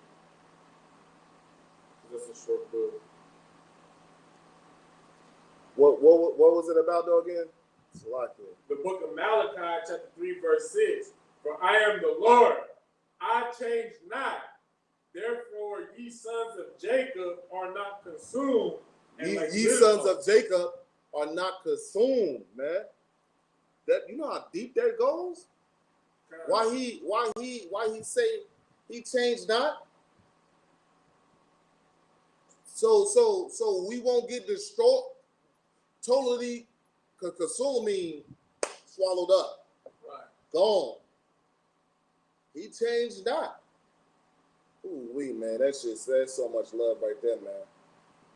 That's a short book. What was it about, though, again? The book of Malachi, chapter 3, verse 6. For I am the Lord, I change not. Therefore, ye sons of Jacob are not consumed. And ye sons of Jacob are not consumed, man. That, you know how deep that goes? Why he say he changed not? So we won't get destroyed, totally consuming, swallowed up, right, gone. He changed not. Ooh, man, that's so much love right there, man.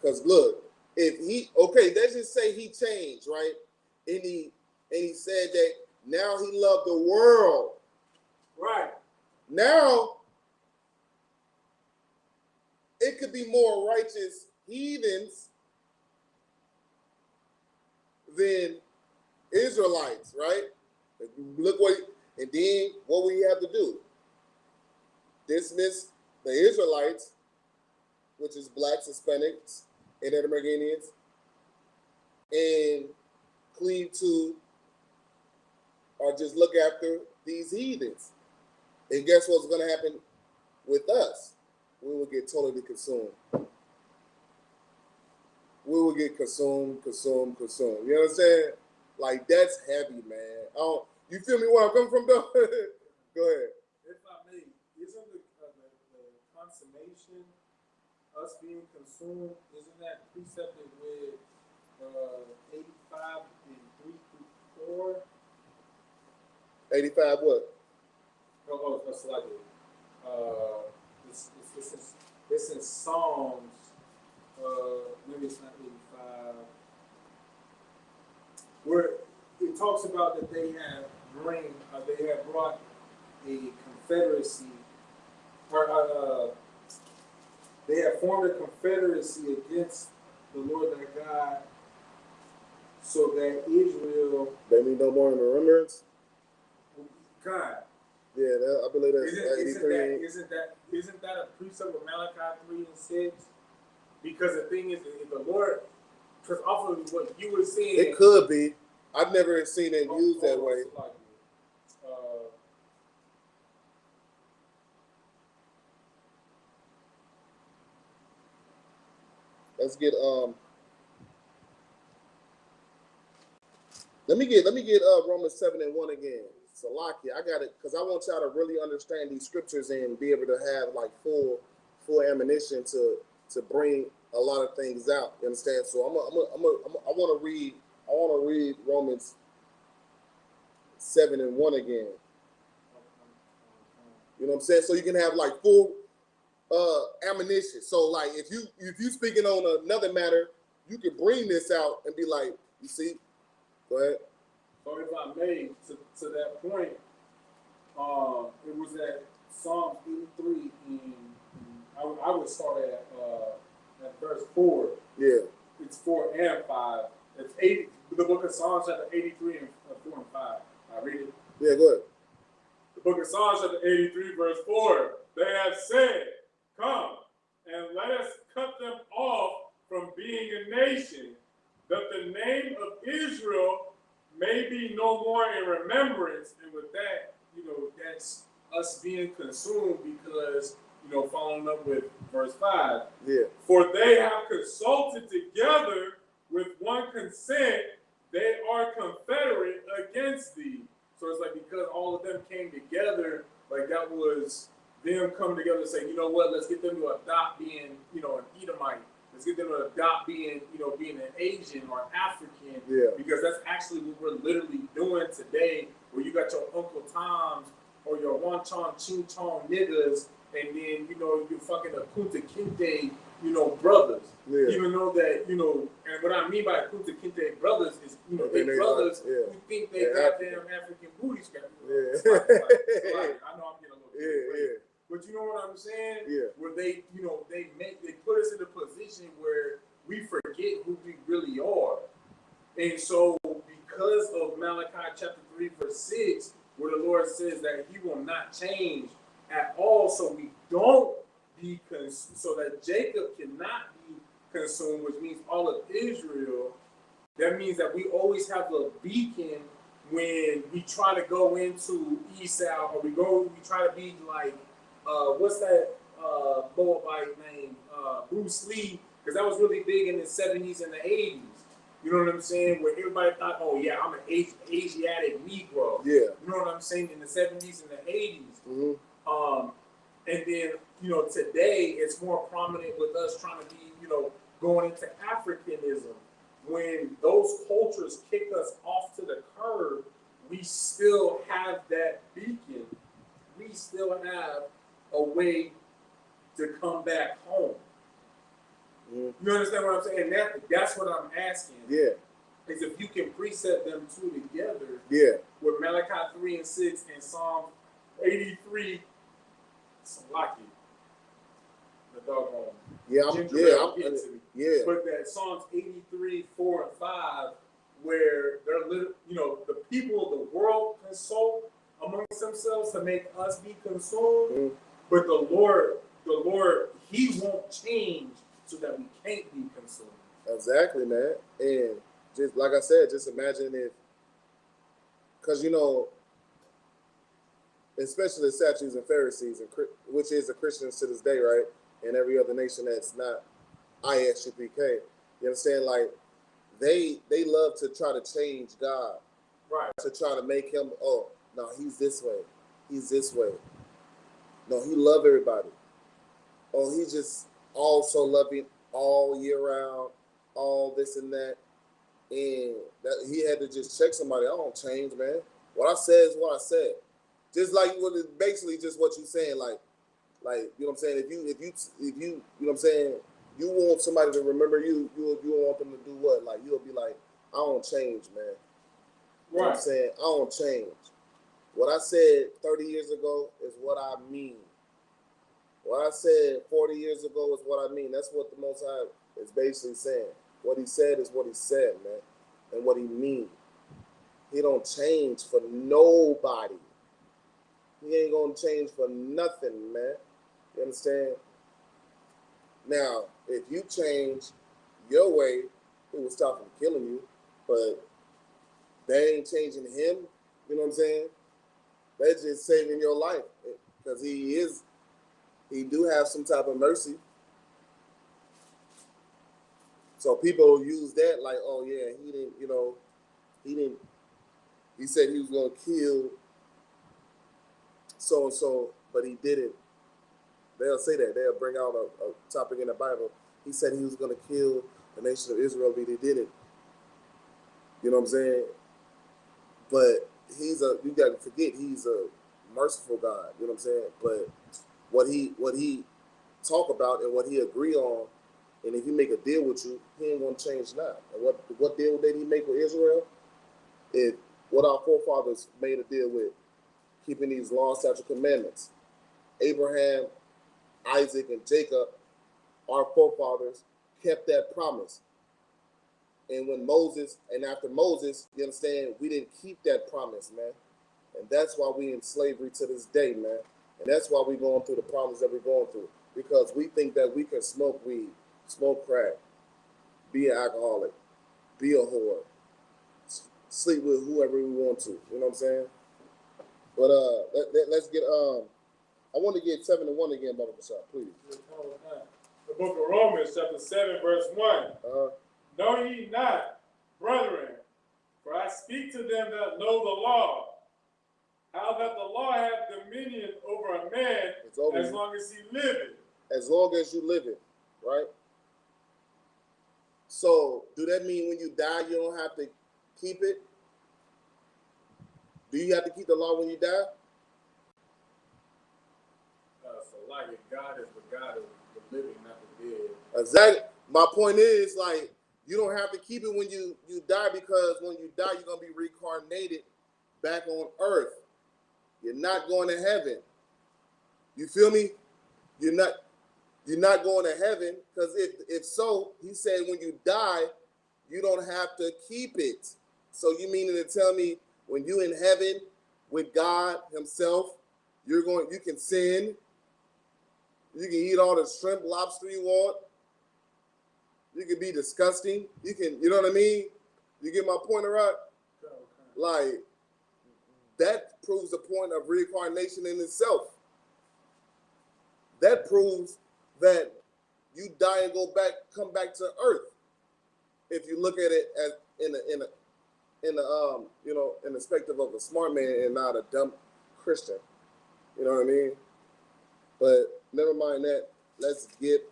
Because look, if he, okay, let's just say he changed, right? And he said that now he loved the world. Right. Now it could be more righteous heathens than Israelites, right? Look what, and then what we have to do? Dismiss the Israelites, which is blacks, Hispanics, and Native Americans, and cleave to or just look after these heathens. And guess what's going to happen with us? We will get totally consumed. We will get consumed. You know what I'm saying? Like, that's heavy, man. Oh, you feel me where I'm coming from, though? Go ahead. If I may, isn't the consummation, us being consumed, isn't that precepted with 85 and 3 through 4? 85 what? Oh, that's like it. It's in Psalms. Maybe it's not 85. Where it talks about that they have brought a confederacy, or they have formed a confederacy against the Lord their God, so that Israel. They need no more in remembrance. God. Yeah, I believe that's 83. Isn't that a precept of Malachi 3 and 6? Because the thing is, if the Lord, because off of what you were saying, it could be. I've never seen it used that way. Let's get Let me get Romans 7:1 again. Salaki, I got it because I want y'all to really understand these scriptures and be able to have like full ammunition to bring a lot of things out. You understand? So I want to read Romans 7:1 again. You know what I'm saying? So you can have like full ammunition. So like if you speaking on another matter, you can bring this out and be like, you see. Go ahead. So if I may, to that point, it was at Psalm 83, I would start at verse 4. Yeah. It's 4 and 5. It's 80. The book of Psalms chapter 83 and 4 and 5. I read it. Yeah, go ahead. The book of Psalms chapter 83 verse 4. They have said, "Come and let us cut them off from being a nation, that the name of Israel may be no more in remembrance." And with that, that's us being consumed because, following up with verse 5. Yeah. For they have consulted together with one consent, they are confederate against thee. So it's like because all of them came together, like that was them come together and say, you know what, let's get them to adopt being, an Edomite. Let's get them to adopt being, being an Asian or African. Yeah. Because that's actually what we're literally doing today, where you got your Uncle Toms or your Wanchon Ching Chong niggas, and then, you fucking a Kunta Kinte, brothers. Yeah. Even though that, and what I mean by Kunta Kinte brothers is, they brothers who think they got damn African booty scratch. Yeah. I know I'm getting a little bit yeah. But you know what I'm saying? Yeah. Where they, they put us in a position where we forget who we really are. And so because of Malachi chapter 3 verse 6, where the Lord says that he will not change at all, so we don't be so that Jacob cannot be consumed, which means all of Israel. That means that we always have a beacon when we try to go into Esau, or we try to be like what's that Moabite name? Bruce Lee, because that was really big in the 70s and the 80s. You know what I'm saying? Where everybody thought, oh yeah, I'm an Asiatic Negro. Yeah. You know what I'm saying? In the 70s and the 80s. And then, today it's more prominent with us trying to be, going into Africanism. When those cultures kick us off to the curb, we still have that beacon. We still have a way to come back home. You understand what I'm saying? That's what I'm asking. Yeah. Is if you can precept them two together. Yeah. With Malachi 3 and 6 and Psalm 83. Salaki. The doggone. Yeah. But that Psalms 83, 4 and 5, where they're the people of the world consult amongst themselves to make us be consumed. But the Lord, He won't change so that we can't be consumed. Exactly, man. And just like I said, just imagine if, because especially the Sadducees and Pharisees, which is the Christians to this day, right? And every other nation that's not ISUPK. You understand? Like they love to try to change God, right? To try to make him, oh no, he's this way, he's this way. No, he love everybody. Oh, he's just also loving all year round, all this and that, and that he had to just check somebody. I don't change, man. What I said is what I said. Just like what is basically just what you're saying, like you know what I'm saying. If you know what I'm saying, you want somebody to remember you want them to do what? Like you'll be like, I don't change, man. You know what I'm saying? I don't change. What I said 30 years ago is what I mean. What I said 40 years ago is what I mean. That's what the Most High is basically saying. What he said is what he said, man, and what he means. He don't change for nobody. He ain't gonna change for nothing, man. You understand? Now, if you change your way, he will stop from killing you. But they ain't changing him. You know what I'm saying? They're just saving your life because he do have some type of mercy. So people use that like, oh yeah, he said he was gonna kill so and so, but he didn't. They'll say that. They'll bring out a topic in the Bible. He said he was gonna kill the nation of Israel, but he didn't. You know what I'm saying? But you gotta forget, he's a merciful God, you know what I'm saying? But what he talk about and what he agree on, and if he make a deal with you, he ain't gonna change that. And what deal did he make with Israel? If what our forefathers made a deal with, keeping these law, statute, commandments. Abraham, Isaac, and Jacob, our forefathers, kept that promise. And after Moses, you understand, we didn't keep that promise, man. And that's why we in slavery to this day, man. And that's why we're going through the problems that we're going through. Because we think that we can smoke weed, smoke crack, be an alcoholic, be a whore, sleep with whoever we want to. You know what I'm saying? But let's get I want to get 7 and 1 again, Baba Bashar, please. The book of Romans, chapter 7, verse 1. Know ye not, brethren, for I speak to them that know the law, how that the law hath dominion over a man as long as he liveth. As long as you live it, right? So, do that mean when you die, you don't have to keep it? Do you have to keep the law when you die? So, like, God is the God of the living, not the dead. Exactly. My point is, like, you don't have to keep it when you die, because when you die, you're going to be reincarnated back on earth. You're not going to heaven. You feel me? You're not going to heaven, because if so, he said when you die, you don't have to keep it. So you meaning to tell me when you in heaven with God himself, you can sin, you can eat all the shrimp, lobster you want, you can be disgusting, you know what I mean? You get my point, right? Like, that proves the point of reincarnation in itself. that proves that you die and come back to earth. If you look at it as in the in the perspective of a smart man and not a dumb Christian. You know what I mean? But never mind that. Let's get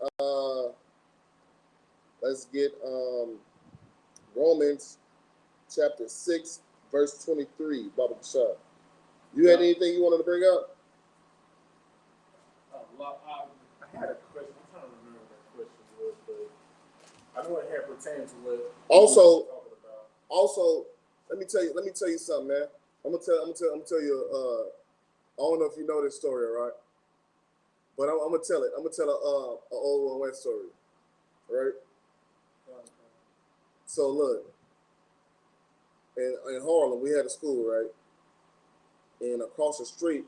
Romans chapter 6, verse 23, Baba Shah. You had anything you wanted to bring up? I had a question. I'm trying to remember what that question was, but I know it had pertained to what Also, we were talking about. Also, let me tell you something, man. I'm gonna tell you. I don't know if you know this story, all right? But I'm gonna tell it. I'm gonna tell a old One West story, right? So look, in Harlem, we had a school, right? And across the street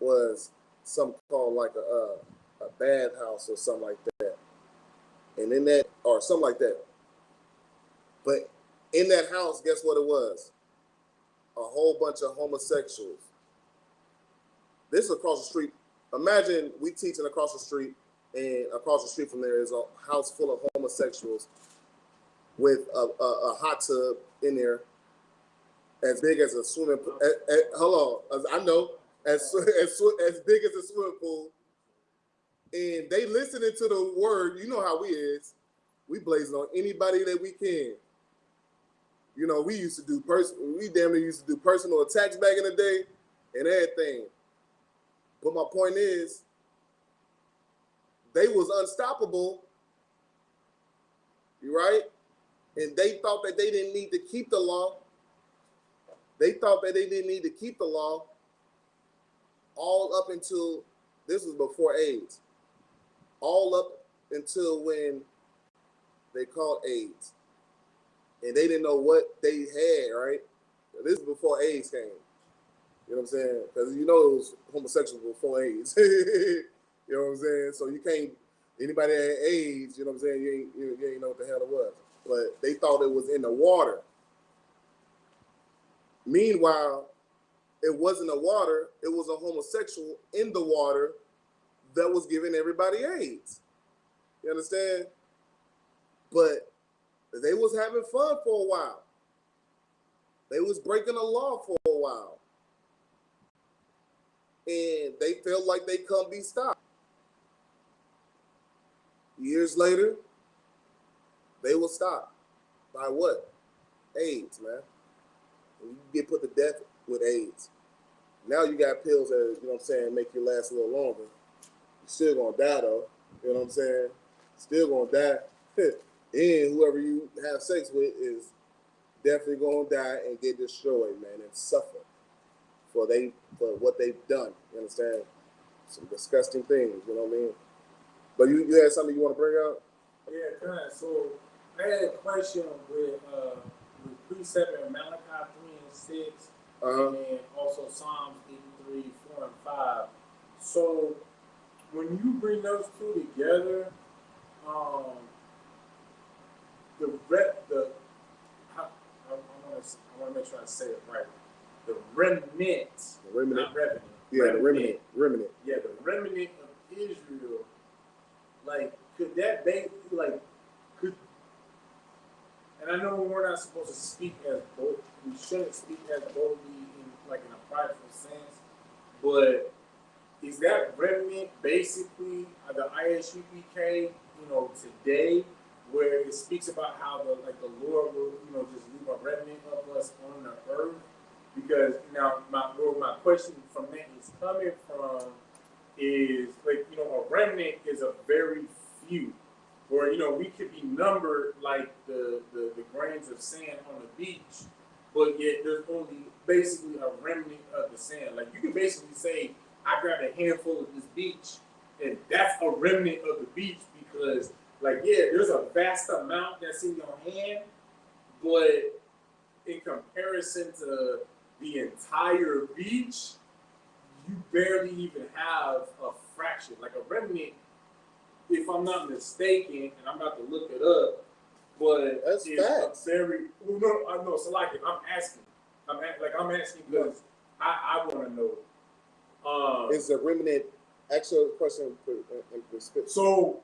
was something called like a bathhouse or something like that. And in that, or something like that. But in that house, guess what it was? A whole bunch of homosexuals. This is across the street. Imagine we teaching across the street, and across the street from there is a house full of homosexuals with a hot tub in there as big as a swimming pool. Hold on, I know, as big as a swimming pool. And they listening to the word. You know how we is. We blazing on anybody that we can. You know, we damn near used to do personal attacks back in the day and everything. But my point is, they was unstoppable, you right? And they thought that they didn't need to keep the law. They thought that they didn't need to keep the law all up until, this was before AIDS, all up until when they caught AIDS. And they didn't know what they had, right? This is before AIDS came. You know what I'm saying? Because you know it was homosexual before AIDS. You know what I'm saying? So you can't, anybody that had AIDS, you know what I'm saying, you ain't know what the hell it was. But they thought it was in the water. Meanwhile, it wasn't the water, it was a homosexual in the water that was giving everybody AIDS. You understand? But they was having fun for a while. They was breaking the law for a while. And they felt like they couldn't be stopped. Years later, they will stop. By what? AIDS, man. And you get put to death with AIDS. Now you got pills that, you know what I'm saying, make you last a little longer. You're still gonna die though. You know what I'm saying? Still gonna die. And whoever you have sex with is definitely gonna die and get destroyed, man, and suffer for what they've done. You understand? Some disgusting things, you know what I mean? But you had something you want to bring up? Yeah, kind of. So I had a question with precept in Malachi 3 and 6, and also Psalms 83, 4 and 5. So when you bring those two together, I want to make sure I say it right. The remnant, not revenue. Yeah, remnant. Yeah, the remnant of Israel. Like, could that be like, and I know we're not supposed to speak as bold, we shouldn't speak as boldly in a prideful sense, but is that remnant basically the ISUPK, today, where it speaks about how the Lord will, just leave a remnant of us on the earth? Because now where my question from that is coming from is a remnant is a very few, or we could be numbered like the grains of sand on the beach, but yet there's only basically a remnant of the sand. Like, you can basically say, I grabbed a handful of this beach, and that's a remnant of the beach, because there's a vast amount that's in your hand, but in comparison to the entire beach, you barely even have a fraction. Like a remnant, if I'm not mistaken, and I'm about to look it up, but that's facts. I know. So I'm asking. I'm asking because I want to know. It's a remnant Actual question in perspective. So,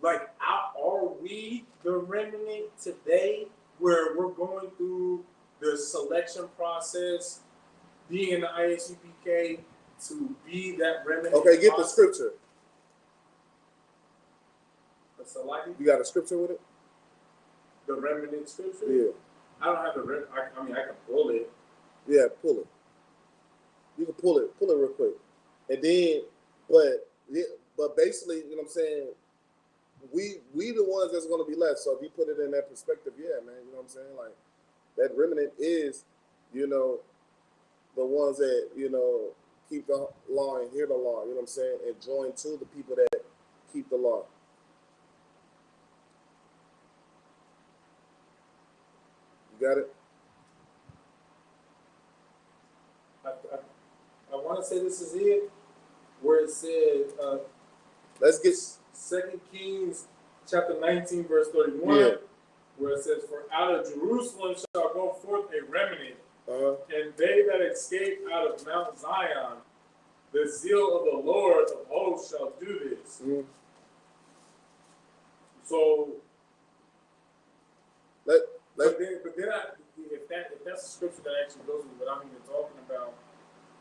like, are we the remnant today where we're going through the selection process, being in the ISUPK to be that remnant? Okay, get the scripture. You got a scripture with it? The remnant scripture? Yeah. I don't have the I mean, I can pull it. Yeah, pull it. You can pull it real quick. And then, but basically, you know what I'm saying? We the ones that's going to be left. So if you put it in that perspective, yeah, man, you know what I'm saying? Like, that remnant is, you know, the ones that, you know, keep the law and hear the law, you know what I'm saying? And join to the people that keep the law. You got it? I want to say this is it, where it said, let's get 2 Kings chapter 19, verse 31, yeah, where it says, "For out of Jerusalem shall go forth a remnant, and they that escape out of Mount Zion, the zeal of the Lord of hosts shall do this." Mm-hmm. So, but then if that's a scripture that actually goes with what I'm even talking about,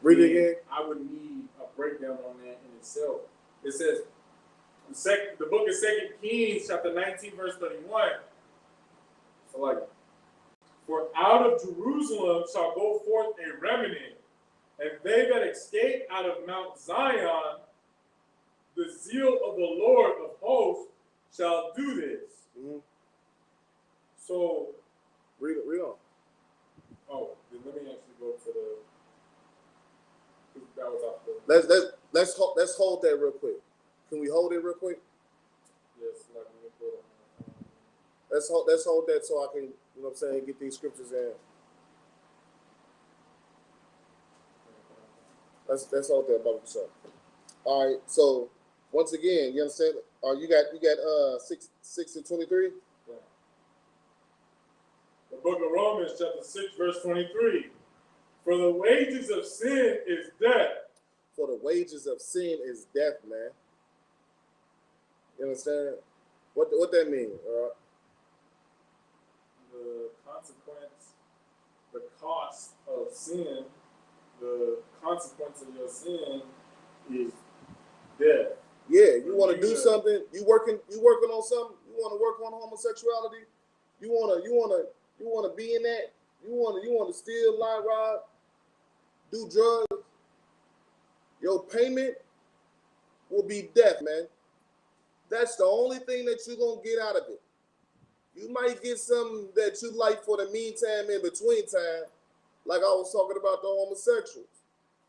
read it again. I would need a breakdown on that in itself. It says, the book of 2 Kings, chapter 19, verse 31. So, like, "For out of Jerusalem shall go forth a remnant, and they that escape out of Mount Zion, the zeal of the Lord of hosts shall do this." Mm-hmm. So, read on. Oh, then let me actually go to the. That was off the. Let's hold that real quick. Can we hold it real quick? Yes, like let me put it on. Let's hold that so I can, you know what I'm saying, get these scriptures in. Let's hold that about yourself. All right. So once again, you understand? You got 6 and 23. Yeah. The book of Romans, chapter 6, verse 23. "For the wages of sin is death." For the wages of sin is death, man. You understand? What that mean? The consequence, the cost of sin, the consequence of your sin is death. Yeah, you want to do something. You working on something. You want to work on homosexuality. You want to be in that. You want to steal, lie, rob, do drugs. Your payment will be death, man. That's the only thing that you're going to get out of it. You might get something that you like for the meantime, in between time, like I was talking about the homosexuals.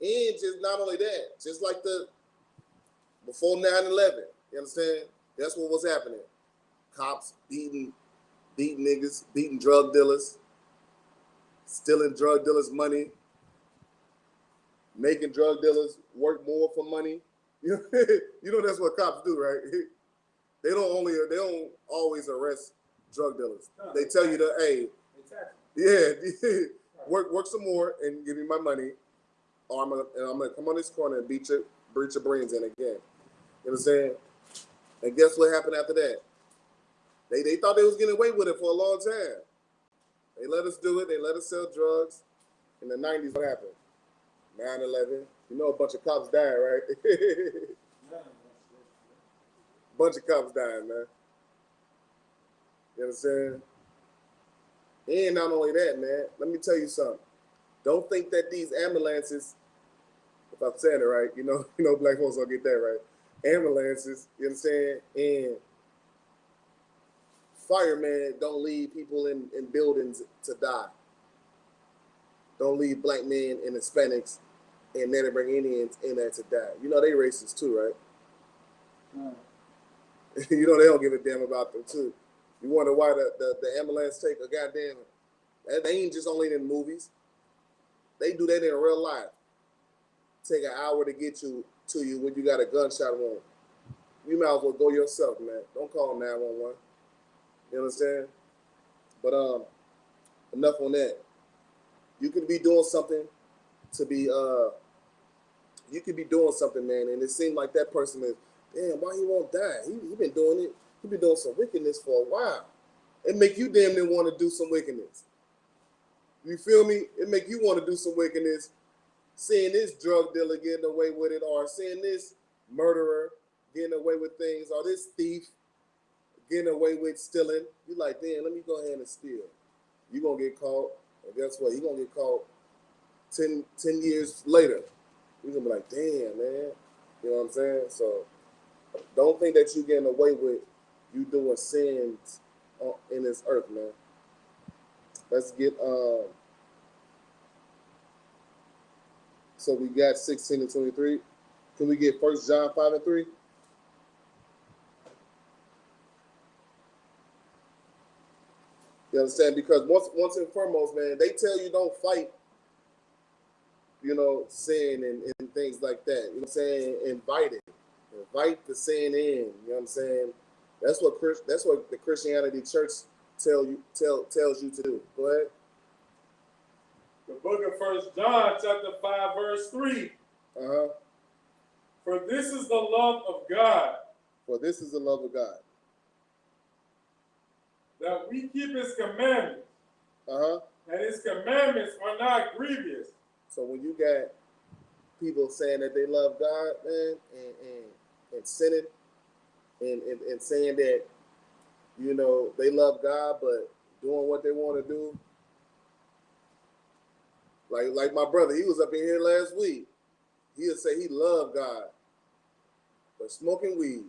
And just not only that, just like before 9/11, you understand? That's what was happening. Cops beating niggas, beating drug dealers, stealing drug dealers' money, making drug dealers work more for money. You know that's what cops do, right? They don't always arrest drug dealers. No, they tell you that, hey, yeah, work some more and give me my money, or I'm gonna come on this corner and breach your brains in again. You know what I'm saying? And guess what happened after that? They thought they was getting away with it for a long time. They let us do it. They let us sell drugs. In the 90s, what happened? 9/11. You know, a bunch of cops died, right? Bunch of cops died, man. You understand? And not only that, man, let me tell you something. Don't think that these ambulances, if I'm saying it right, you know, black folks don't get that right. Ambulances, you understand? And firemen don't leave people in buildings to die. Don't leave black men and Hispanics and Native Indians in there to die. You know they racist too, right? You know they don't give a damn about them too. You wonder why the ambulance take a goddamn. They ain't just only in movies. They do that in real life. Take an hour to get to you when you got a gunshot wound. You might as well go yourself, man. Don't call 911. You understand? But enough on that. You could be doing something to be You could be doing something, man, and it seemed like that person is, damn, why he won't die? He been doing it. He been doing some wickedness for a while. It make you damn near want to do some wickedness. You feel me? It make you want to do some wickedness, seeing this drug dealer getting away with it, or seeing this murderer getting away with things, or this thief getting away with stealing. You like, damn, let me go ahead and steal. You gonna get caught, and guess what? You gonna get caught 10 years later. You're gonna be like, damn, man. You know what I'm saying? So don't think that you're getting away with you doing sins in this earth, man. Let's get so we got 16 and 23. Can we get 1 John 5 and 3? You understand? Because once and foremost, man, they tell you don't fight, you know, sin and things like that. You know what I'm saying? Invite the sin in. You know what I'm saying? That's what the Christianity church tells you to do. Go ahead. The book of 1 John, chapter 5, verse 3. For this is the love of God. For this is the love of God. That we keep his commandments. And his commandments are not grievous. So when you got people saying that they love God, man, and sinning, and saying that, you know, they love God, but doing what they want to do. Like my brother, he was up in here last week. He'll say he loved God, but smoking weed.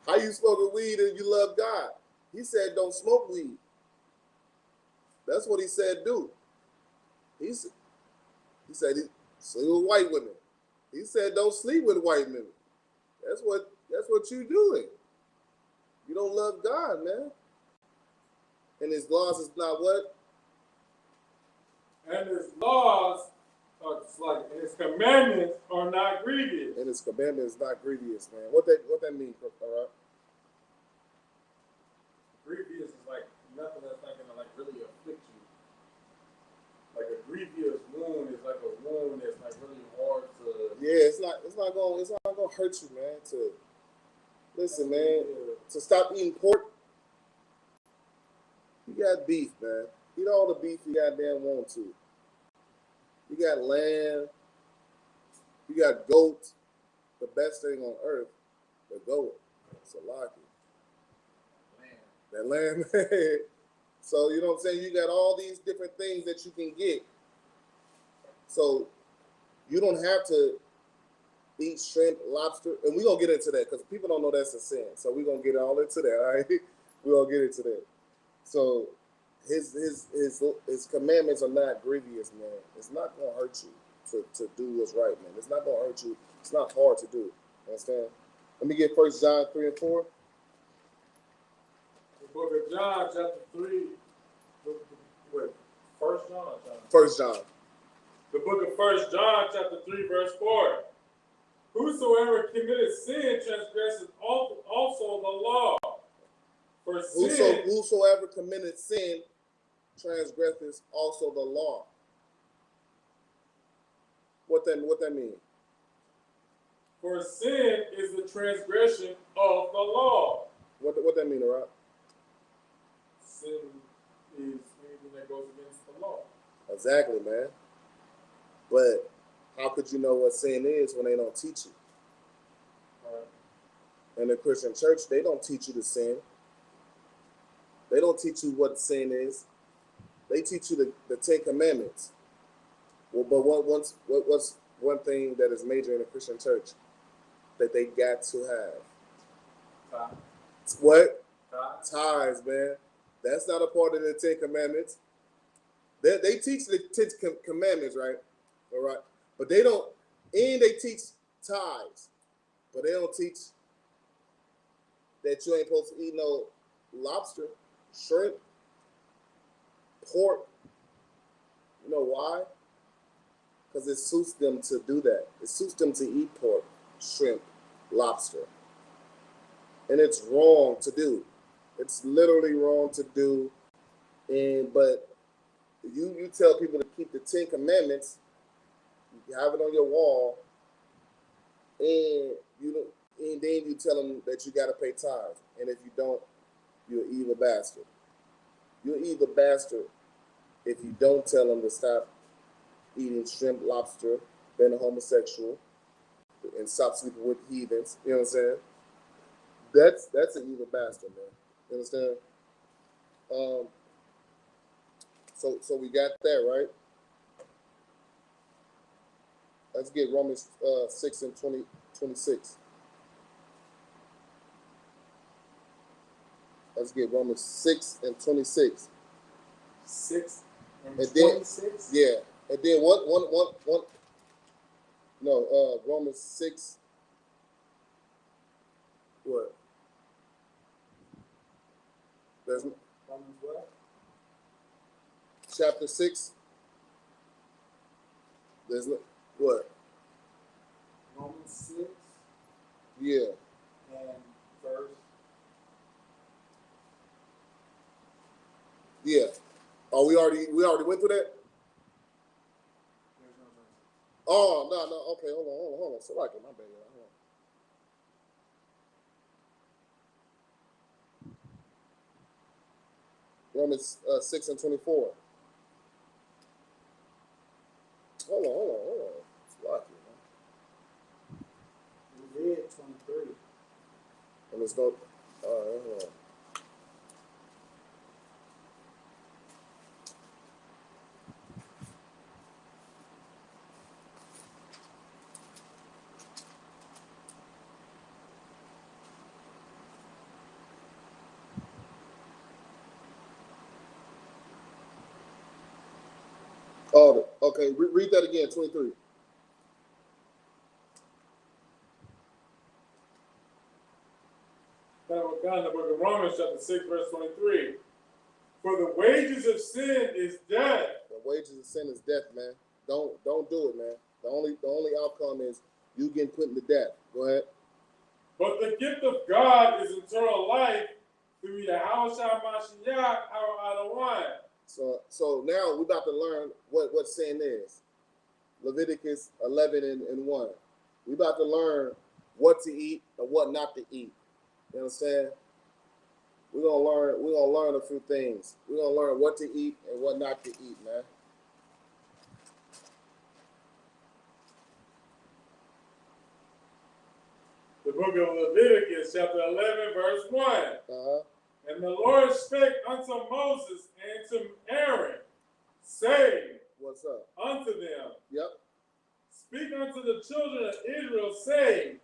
How you smoking weed if you love God? He said don't smoke weed. That's what he said do. He said sleep with white women. He said don't sleep with white women. That's what you doing. You don't love God, man. And his laws is not what? And his laws and his commandments are not grievous. And his commandments is not grievous, man. What that mean, all right? Grievous is like nothing that's not gonna like really afflict you. Like a grievous wound is like a wound that's like really hard to. Yeah, it's not gonna hurt you, man. To listen, man. To stop eating pork. You got beef, man. Eat all the beef you goddamn want to. You got lamb. You got goat. The best thing on earth, the goat. Salaki. That lamb. So, you know what I'm saying? You got all these different things that you can get. So, you don't have to eat shrimp, lobster. And we're going to get into that because people don't know that's a sin. So, we're going to get all into that, all right? We're going to get into that. So, his commandments are not grievous, man. It's not going to hurt you to do what's right, man. It's not going to hurt you. It's not hard to do. You understand? Let me get 1 John 3 and 4. The book of John, chapter 3. Wait, 1 John or John? 1 John. The book of 1 John, chapter 3, verse 4. Whosoever committed sin transgresses also the law. For sin, whosoever committed sin transgresses also the law. What that mean? For sin is the transgression of the law. What that mean, right? Sin is anything that goes against the law. Exactly, man. But how could you know what sin is when they don't teach you? Right. In the Christian church, they don't teach you to sin. They don't teach you what sin is. They teach you the 10 Commandments. Well, but what's one thing that is major in the Christian church that they got to have? Tithes. What? Tithes, man. That's not a part of the 10 Commandments. They teach the 10 Commandments, right? All right. But they don't, and they teach tithes. But they don't teach that you ain't supposed to eat no lobster, shrimp, pork. You know why? Because it suits them to do that. It suits them to eat pork, shrimp, lobster. And it's wrong to do. It's literally wrong to do. But you tell people to keep the 10 Commandments, You have it on your wall, and and then you tell them that you got to pay tithes, and if you don't, you're an evil bastard. You're an evil bastard if you don't tell them to stop eating shrimp, lobster, being a homosexual, and stop sleeping with heathens. You know what I'm saying? That's an evil bastard, man. You understand? So we got that right. Let's get Romans 6 and 26. Let's get Romans 6 and 26. 6 and 26? Yeah. And then one. No, Romans 6. What? There's Romans what? Chapter 6. There's what? Romans 6. Yeah. And verse. Yeah. Oh, we already went through that? There's no verse. Oh, no. Okay, hold on. So like it, my bad. Hold on. Romans 6 and 24. Hold on. It's like it, man. We read 23. And it's no. Hold on. Oh, okay. Read that again. 23. Now we're in the book of Romans, chapter 6, verse 23. For the wages of sin is death. The wages of sin is death, man. Don't do it, man. The only outcome is you getting put into death. Go ahead. But the gift of God is eternal life through Yahushua Mashiach, our Adonai. So now we're about to learn what sin is. Leviticus 11 and 1. We're about to learn what to eat and what not to eat. You understand? We're gonna learn a few things. We're gonna learn what to eat and what not to eat, man. The book of Leviticus, chapter 11, verse 1. Uh-huh. And the Lord spake unto Moses and to Aaron, saying, What's up? Unto them, Yep. speak unto the children of Israel, saying,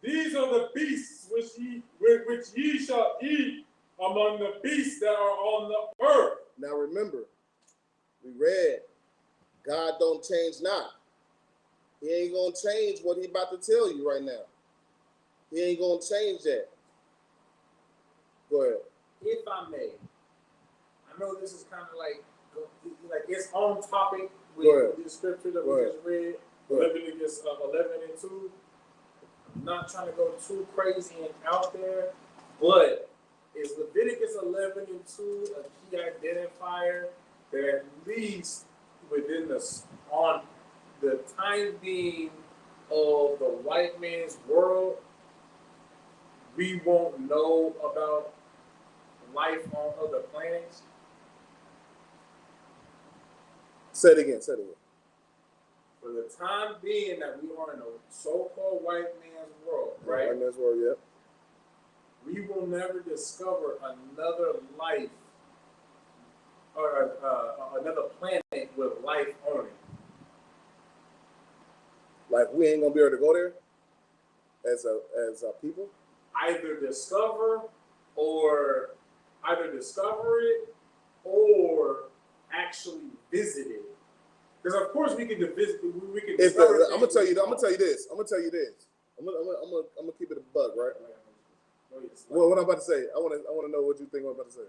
These are the beasts which ye shall eat among the beasts that are on the earth. Now remember, we read, God don't change not. He ain't gonna change what he about to tell you right now. He ain't gonna change that. Go ahead. If I may, I know this is kind of like it's on topic with the scripture that we just read, Leviticus 11 and 2. I'm not trying to go too crazy and out there, but is Leviticus 11 and 2 a key identifier that at least within on the time being of the white man's world, we won't know about life on other planets? Say it again. For the time being that we are in a so-called white man's world, right? White man's world, yeah. We will never discover another life or another planet with life on it. Like we ain't gonna be able to go there as a people. Either discover it or actually visit it. Because of course we can visit. We can discover. I'm gonna tell you this. I'm gonna keep it a bug, right? Well, what I'm about to say, I want to know what you think I'm about to say.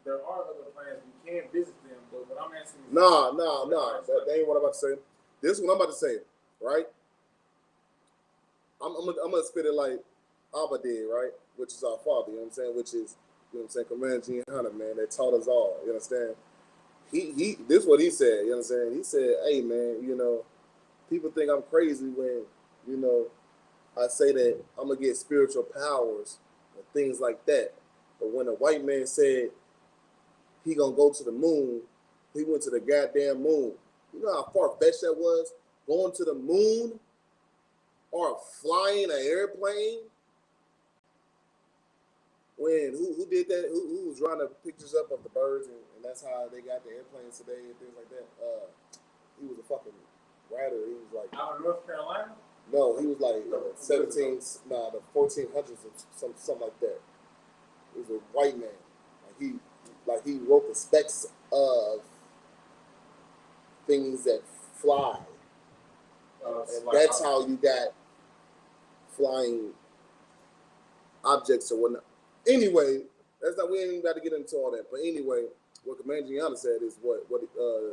There are other planets we can visit them, but what I'm asking is nah. That ain't what I'm about to say. This is what I'm about to say, right? I'm gonna spit it like Abba did, right? Which is our father, you know what I'm saying? Which is, you know what I'm saying, Commander Gene Hunter, man, that taught us all, you understand? this is what he said, you know what I'm saying? He said, hey man, you know, people think I'm crazy when, you know, I say that I'm gonna get spiritual powers and things like that. But when a white man said he gonna go to the moon, he went to the goddamn moon. You know how far fetched that was? Going to the moon or flying an airplane? When who did that? Who was drawing the pictures up of the birds and that's how they got the airplanes today and things like that? He was a fucking writer. He was like out of North Carolina. No, he was like 17, the 1400s or something like that. He was a white man. He wrote the specs of things that fly, and Like that's how you got flying objects or whatnot. Anyway, that's not. We ain't even got to get into all that. But anyway, what Commander Gianna said is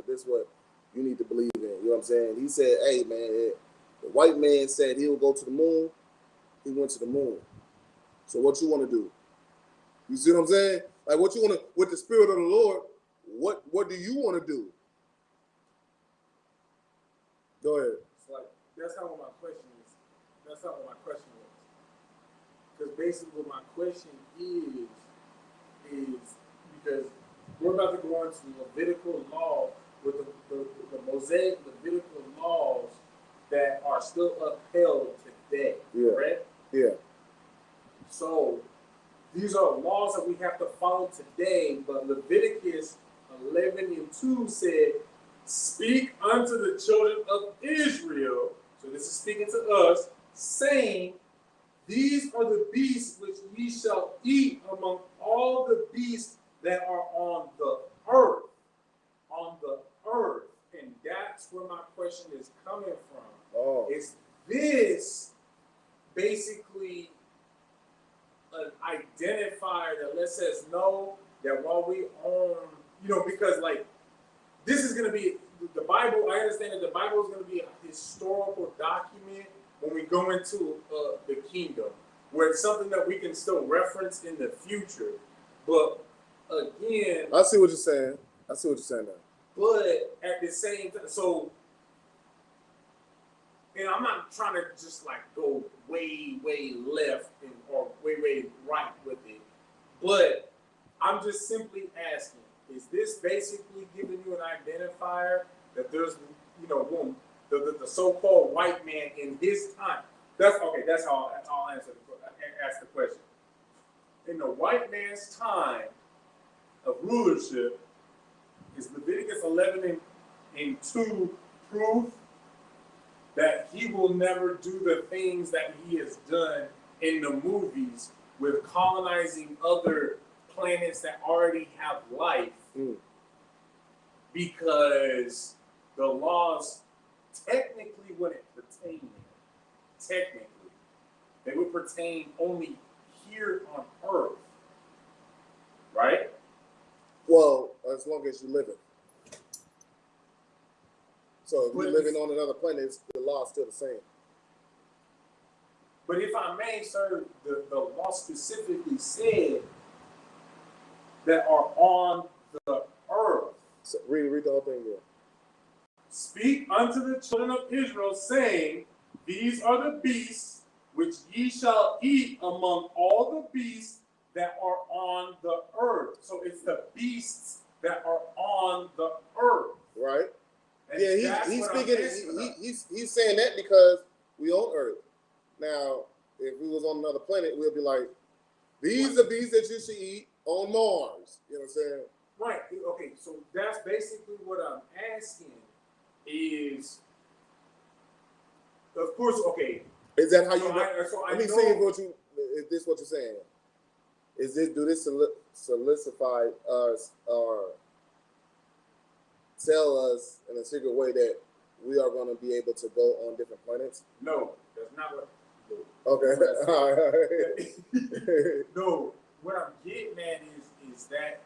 this what you need to believe in. You know what I'm saying? He said, "Hey man, the white man said he will go to the moon. He went to the moon. So what you want to do? You see what I'm saying? Like what you want to with the spirit of the Lord? What do you want to do? Go ahead. It's like that's not what my question is. That's not what my question was. Because basically, what my question is because we're about to go into Levitical law with the Mosaic Levitical laws that are still upheld today. Yeah. Correct? Yeah. So these are laws that we have to follow today, but Leviticus 11:2 said, "Speak unto the children of Israel." So this is speaking to us, saying, "These are the beasts which ye shall eat among all the beasts that are on the earth." On the earth. And that's where my question is coming from. Oh. Is this basically an identifier that lets us know that while we own, because like this is going to be the Bible. I understand that the Bible is going to be a historical document when we go into the kingdom, where it's something that we can still reference in the future. But again, I see what you're saying. Now. But at the same time, so. And I'm not trying to just like go way, way left or way right with it. But I'm just simply asking, is this basically giving you an identifier that there's, the so-called white man in his time? That's okay, that's how I'll ask the question. In the white man's time of rulership, is Leviticus 11:2 proof that he will never do the things that he has done in the movies with colonizing other planets that already have life? Because the laws technically wouldn't pertain there. Technically. They would pertain only here on Earth. Right? Well, as long as you live it. So if you're living on another planet, the law is still the same. But if I may, sir, the law specifically said that are on the earth. So read the whole thing again. Speak unto the children of Israel, saying, "These are the beasts which ye shall eat among all the beasts that are on the earth." So it's the beasts that are on the earth. Right. And yeah, he's speaking. He's saying that because we own Earth. Now, if we was on another planet, we'll be like, these are beasts that you should eat on Mars. You know what I'm saying? Right. Okay. So that's basically what I'm asking. Is of course okay. Is that how you? Let me see if what you. Is this what you're saying? Is this do this solidify us or tell us in a secret way that we are going to be able to go on different planets? No, that's not what. Okay. All right. No, what I'm getting at is that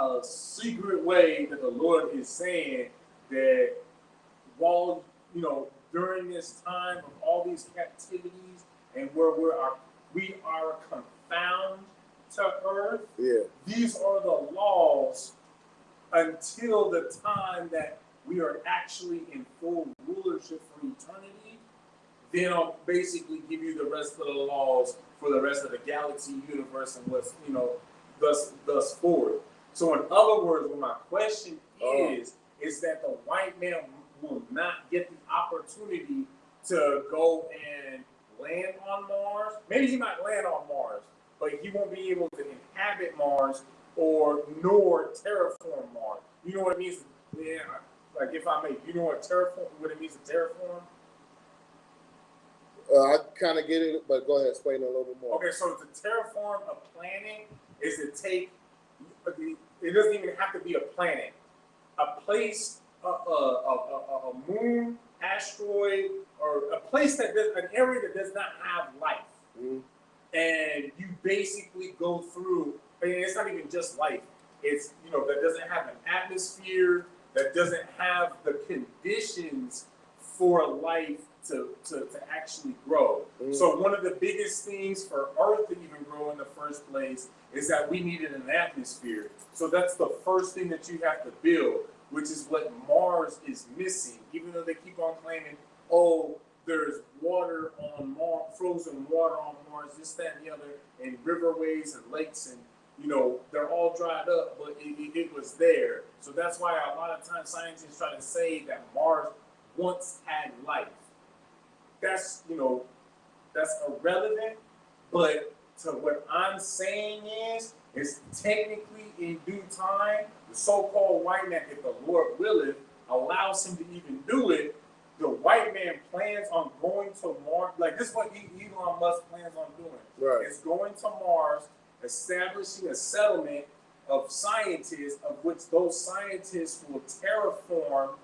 a secret way that the Lord is saying that while during this time of all these captivities and where we are confound to earth. Yeah. These are the laws until the time that we are actually in full rulership for eternity, then I'll basically give you the rest of the laws for the rest of the galaxy, universe, and what's, thus forth. So in other words, what my question is that the white man will not get the opportunity to go and land on Mars. Maybe he might land on Mars, but he won't be able to inhabit Mars or nor terraform Mars. You know what it means? Yeah, like if I may, you know what it means to terraform? I kind of get it, but go ahead, explain it a little bit more. Okay, so to terraform a planet is to take, it doesn't even have to be a planet. A place, a moon, asteroid, or a place that does, an area that does not have life. Mm-hmm. And you basically go through, and it's not even just life. It's, that doesn't have an atmosphere, that doesn't have the conditions for life to actually grow. Mm-hmm. So one of the biggest things for Earth to even grow in the first place is that we needed an atmosphere. So that's the first thing that you have to build, which is what Mars is missing. Even though they keep on claiming, oh, there's water on Mars, frozen water on Mars, this, that, and the other, and riverways and lakes, and they're all dried up, but it was there. So that's why a lot of times scientists try to say that Mars once had life. That's that's irrelevant, but to what I'm saying is technically in due time, the so-called white man, if the Lord willeth, allows him to even do it, the white man plans on going to Mars. Like this is what Elon Musk plans on doing. Right. It's going to Mars, establishing a settlement of scientists, of which those scientists will terraform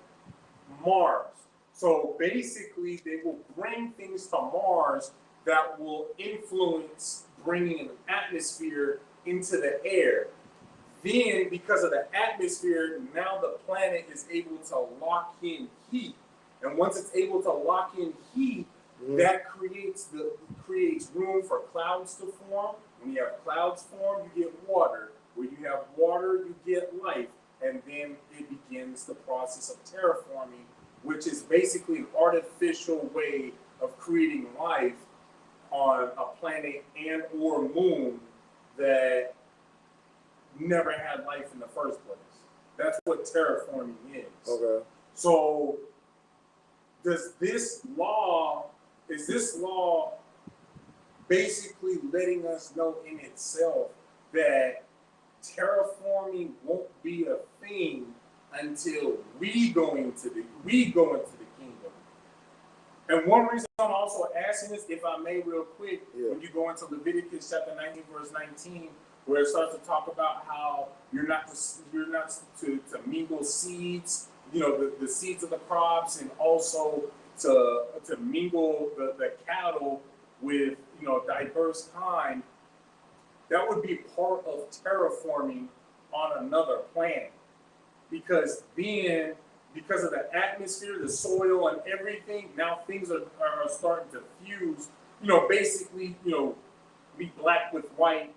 Mars. So basically, they will bring things to Mars that will influence bringing an atmosphere into the air. Then, because of the atmosphere, now the planet is able to lock in heat. And once it's able to lock in heat, that creates room for clouds to form. When you have clouds form, you get water. When you have water, you get life. And then it begins the process of terraforming, which is basically an artificial way of creating life on a planet and or moon that never had life in the first place. That's what terraforming is. Okay. So is this law basically letting us know in itself that terraforming won't be a thing until we go into the kingdom? And one reason I'm also asking this, if I may, real quick, when you go into Leviticus chapter 19, verse 19, where it starts to talk about how you're not to mingle seeds, the seeds of the crops, and also to mingle the cattle with diverse kind. That would be part of terraforming on another planet, because of the atmosphere, the soil, and everything, now things are starting to fuse. Basically, be black with white,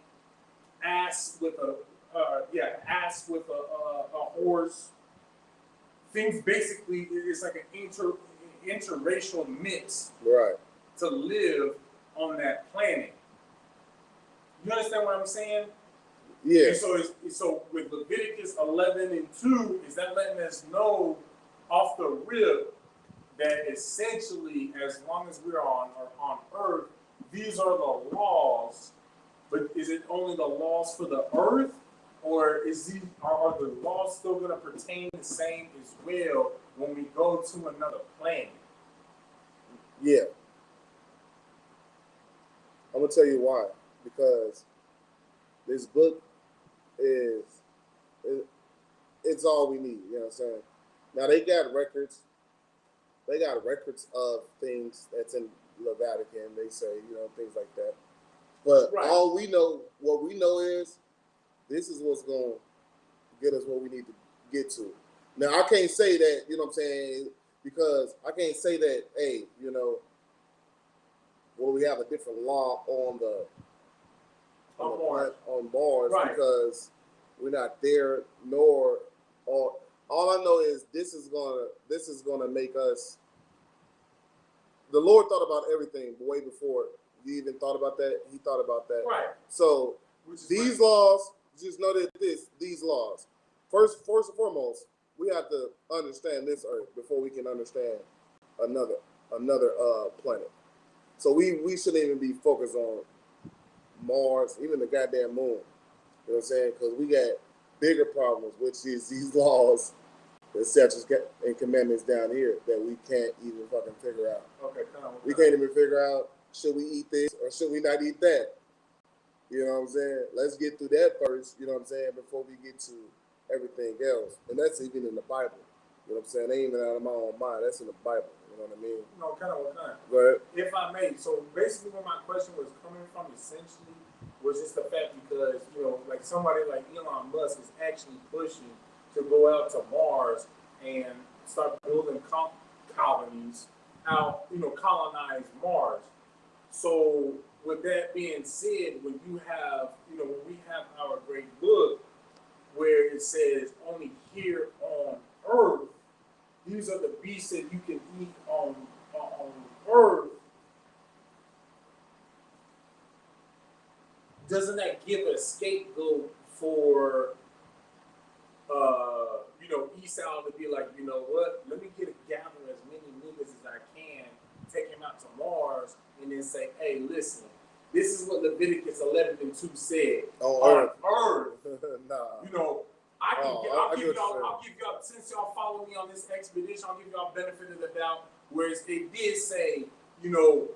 ass with a horse. Things basically, it's like an interracial mix, right, to live on that planet. You understand what I'm saying? Yeah. And so with Leviticus 11 and 2, is that letting us know off the rip that essentially, as long as we're on Earth, these are the laws. But is it only the laws for the Earth, or are the laws still going to pertain the same as well when we go to another planet? Yeah. I'm gonna tell you why. Because this book it's all we need. You know what I'm saying? Now they got records. They got records of things that's in the Vatican. They say, things like that. But all we know, what we know is, this is what's going to get us where we need to get to. Now, I can't say that, what I'm saying, because I can't say that, hey, we have a different law on Mars, because we're not there, nor All I know is this is gonna make us. The Lord thought about everything way before you even thought about that. He thought about that. Right. So these laws, just know that these laws, first and foremost, we have to understand this earth before we can understand another planet. So we shouldn't even be focused on Mars, even the goddamn moon. You know what I'm saying? Because we got bigger problems, which is these laws, the statutes and commandments down here that we can't even fucking figure out. Okay, come on. We can't even figure out, should we eat this or should we not eat that? You know what I'm saying? Let's get through that first, you know what I'm saying, before we get to everything else. And that's even in the Bible. You know what I'm saying? They ain't even out of my own mind. That's in the Bible. You know what I mean? No, kind of. Go ahead. If I may, so basically where my question was coming from essentially was just the fact because, you know, like somebody like Elon Musk is actually pushing to go out to Mars and start building colonies out, you know, colonize Mars. So with that being said, when you have, you know, when we have our great book where it says only here on Earth, these are the beasts that you can eat on Earth. Doesn't that give a scapegoat for you know, Esau to be like, you know what, let me gather as many niggas as I can, take him out to Mars, and then say, hey, listen, this is what Leviticus 11:2 said. On Earth. Nah. You know, I'll give y'all, since y'all follow me on this expedition, I'll give y'all benefit of the doubt, whereas it did say, you know,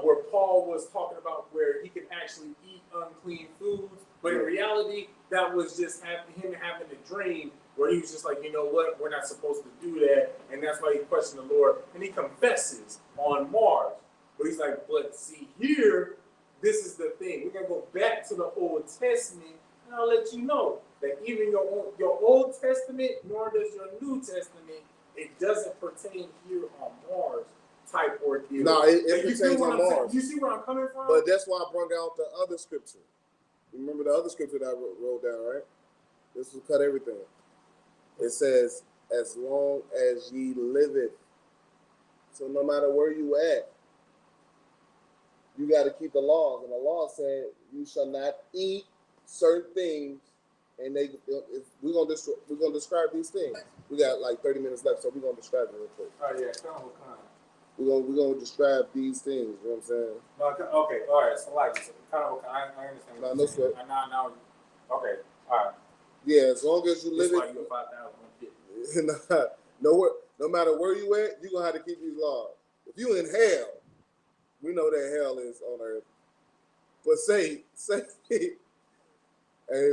where Paul was talking about where he could actually eat unclean foods, but in reality, that was just him having a dream where he was just like, you know what, we're not supposed to do that, and that's why he questioned the Lord, and he confesses on Mars. But he's like, but see here, this is the thing. We're gonna go back to the Old Testament, and I'll let you know that even your Old Testament, nor does your New Testament, it doesn't pertain here on Mars. Type ordeal. No, it pertains on Mars. You see where I'm coming from? But that's why I brought out the other scripture. You remember the other scripture that I wrote down, right? This will cut everything. It says, as long as ye liveth. So no matter where you at, you got to keep the laws. And the law said, you shall not eat certain things. And we're gonna describe these things. We got like 30 minutes left, so we're gonna describe it real quick. Oh yeah, come on. We're gonna describe these things. You know what I'm saying? Okay, all right. So like, kind of, I understand. No, no sweat. Now, okay, all right. Yeah, as long as you live it. No matter where you at, you're gonna have to keep these laws. If you in hell, we know that hell is on earth. But say, hey,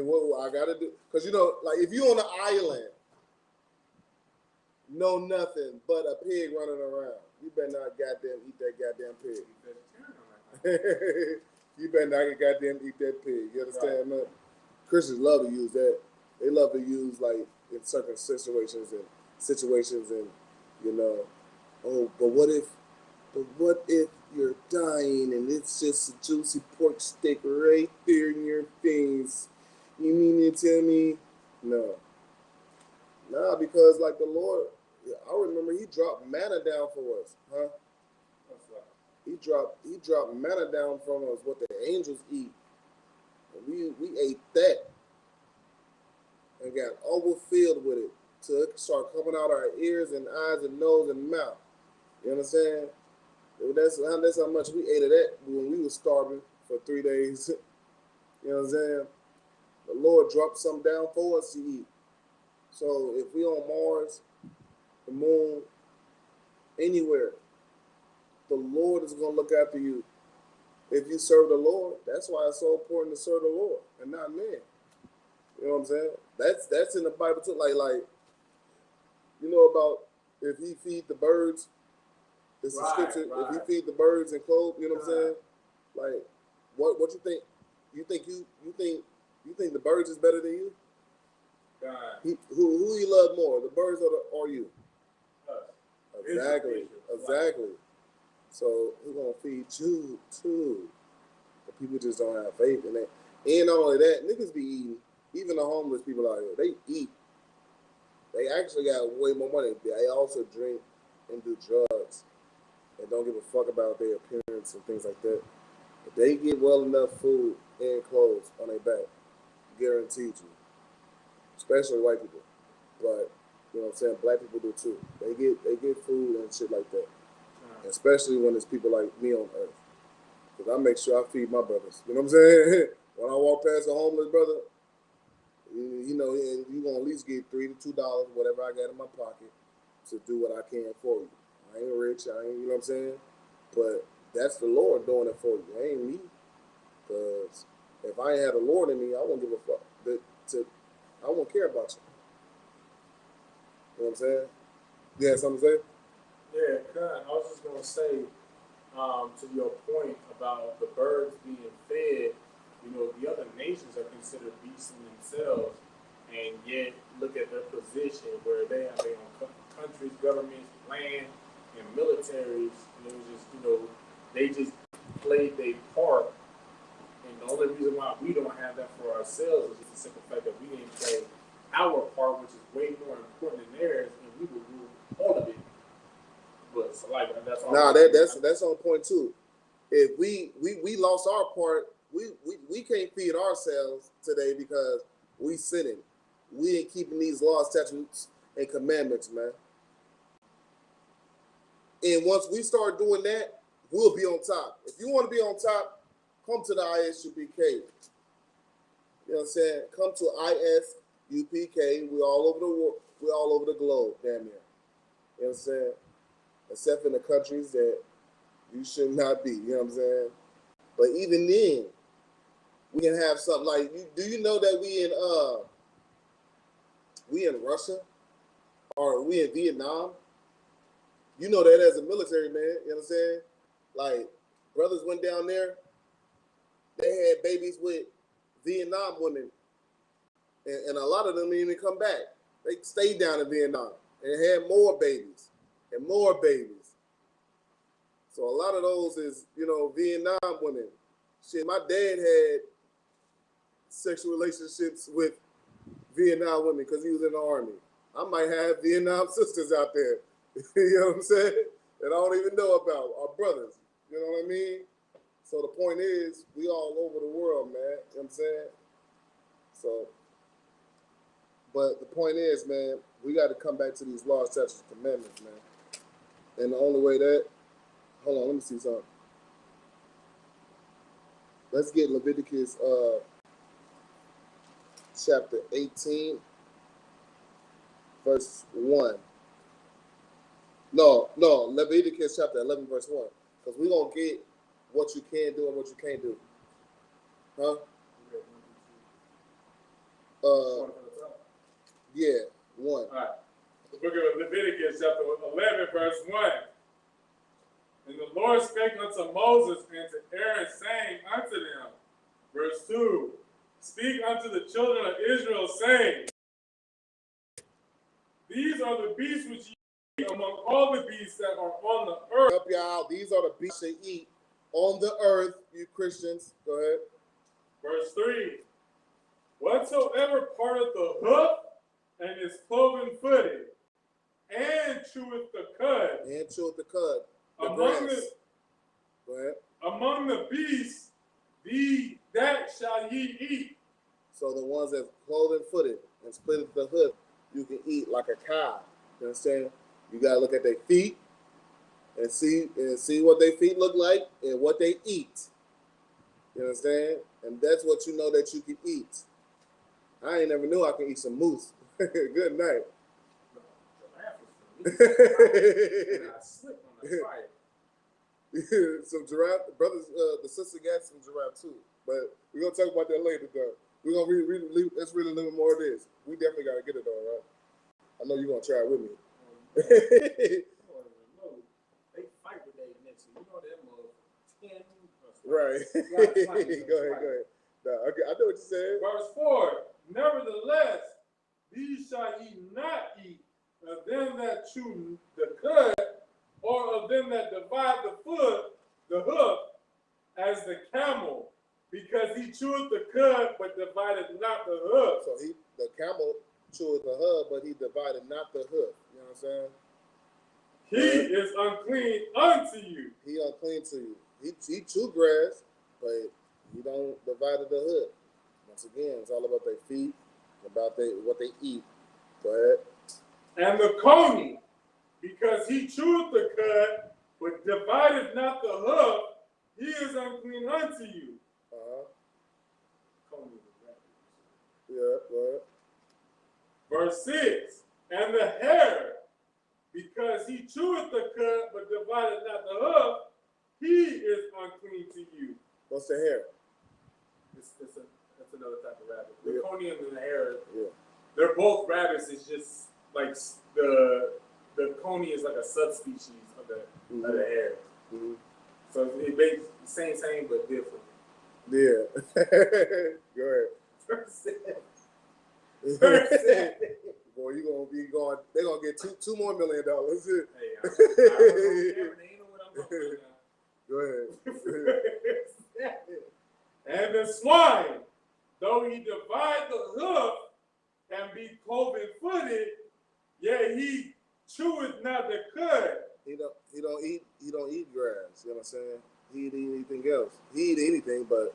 what I gotta do? Because you know, like if you on an island, no nothing but a pig running around. You better not goddamn eat that goddamn pig. You better not goddamn eat that pig. You understand, man? Christians love to use that. They love to use like in certain situations and you know, oh, but what if you're dying and it's just a juicy pork steak right there in your face? You mean to tell me no? Nah, because like the Lord, I remember He dropped manna down for us, huh? He dropped manna down from us, what the angels eat. And we ate that and got overfilled with it till it started coming out our ears and eyes and nose and mouth. You understand? That's how much we ate of that when we were starving for 3 days. You know what I'm saying? The Lord dropped something down for us to eat. So if we on Mars, the moon, anywhere, the Lord is going to look after you. If you serve the Lord, that's why it's so important to serve the Lord and not men. You know what I'm saying? That's in the Bible too. Like you know about if He feed the birds, it's a scripture. Right. If He feed the birds and clothe, you know what I'm saying? Like what you think? You think the birds is better than you? Who you love more, the birds or you? Exactly. So we're gonna feed you too. But people just don't have faith in that. And not only that, niggas be eating. Even the homeless people out here, they eat. They actually got way more money. They also drink and do drugs and don't give a fuck about their appearance and things like that. If they get well enough food and clothes on their back, guaranteed you, especially white people. But you know what I'm saying, black people do too. They get food and shit like that, especially when it's people like me on earth. Because I make sure I feed my brothers. You know what I'm saying? When I walk past a homeless brother, you know, and you gonna at least get $3 to $2, whatever I got in my pocket, to do what I can for you. I ain't rich, I ain't, you know what I'm saying? But that's the Lord doing it for you. It ain't me. Because if I ain't had the Lord in me, I won't give a fuck. I won't care about you. You know what I'm saying? You had something to say? Yeah, I was just gonna say, to your point about the birds being fed, you know, the other nations are considered beasts in themselves, and yet look at their position where they have their own countries, governments, land, and militaries, and it was just, you know, they just played their part. And the only reason why we don't have that for ourselves is just the simple fact that we didn't play our part, which is way more important than theirs, and we will rule all of it. But so like that's all. Nah, that's on point too. If we lost our part, we can't feed ourselves today because we sinning. We ain't keeping these laws, statutes, and commandments, man. And once we start doing that, we'll be on top. If you want to be on top, come to the ISUPK. You know what I'm saying? Come to ISUPK. We're all over the world. We're all over the globe, damn near. You know what I'm saying? Except in the countries that you should not be. You know what I'm saying? But even then, we can have something like do you know that we in Russia or we in Vietnam? You know that as a military man, you know what I'm saying? Like brothers went down there, they had babies with Vietnam women, and a lot of them didn't even come back. They stayed down in Vietnam and had more babies and more babies. So a lot of those is, you know, Vietnam women. Shit, my dad had sexual relationships with Vietnam women because he was in the army. I might have Vietnam sisters out there, you know what I'm saying, that I don't even know about, our brothers, you know what I mean? So the point is, we all over the world, man, you know what I'm saying? So, but the point is, man, we got to come back to these laws, statutes, and commandments, man. And the only way that, hold on, let me see something. Let's get Leviticus chapter 18, verse 1. No, Leviticus chapter 11, verse 1. Because we're going to get what you can do and what you can't do. Huh? Yeah, 1. All right. The book of Leviticus, chapter 11, verse 1. And the Lord spake unto Moses and to Aaron, saying unto them, verse 2, speak unto the children of Israel, saying, these are the beasts which ye eat among all the beasts that are on the earth. Help y'all. These are the beasts they eat on the earth, you Christians. Go ahead. Verse 3, whatsoever parteth the hoof and is cloven footed, and cheweth the cud. And cheweth the cud. The among grass. the Go ahead. among the beasts, that shall ye eat. So the ones that's cloven footed and split the hoof, you can eat like a cow. You understand? You gotta look at their feet and see what their feet look like and what they eat. You understand? And that's what you know that you can eat. I ain't never knew I can eat some moose. Good night. And I slipped on the fire. Some giraffe, brothers, the sister got some giraffe too. But we're gonna talk about that later though. We're gonna let's read a little more of this. We definitely gotta get it though, right? I know you're gonna try it with me. They fight with their necks. You know that mother 10. Right. Go ahead. No, okay, I know what you said. Verse 4, nevertheless, these shall ye not eat of them that chew the cud, or of them that divide the hoof, as the camel, because he cheweth the cud, but divided not the hoof. So the camel cheweth the hub, but he divided not the hoof. You know what I'm saying? He is unclean unto you. He unclean to you. He chew grass, but he don't divide the hoof. Once again, it's all about their feet, about what they eat. Go ahead. And the coney, because he cheweth the cud, but divideth not the hoof, he is unclean unto you. Coney is a rabbit. Yeah, go ahead. Verse 6, and the hare, because he cheweth the cud, but divideth not the hoof, he is unclean to you. What's the hare? That's another type of rabbit. The Yeah. coney and the hare, Yeah. they're both rabbits. It's just like the coney is like a subspecies of the hare. Mm-hmm. So it makes the same but different. Yeah. Go ahead. Verse 7. Boy, you gonna be going. They're gonna get $2 more million. Hey, I don't know, they know what I'm talking about. Go ahead. And the swine, though he divide the hoof and be cloven footed, yet he cheweth not the cud. He don't eat grass. You know what I'm saying? He eat anything else. He eat anything, but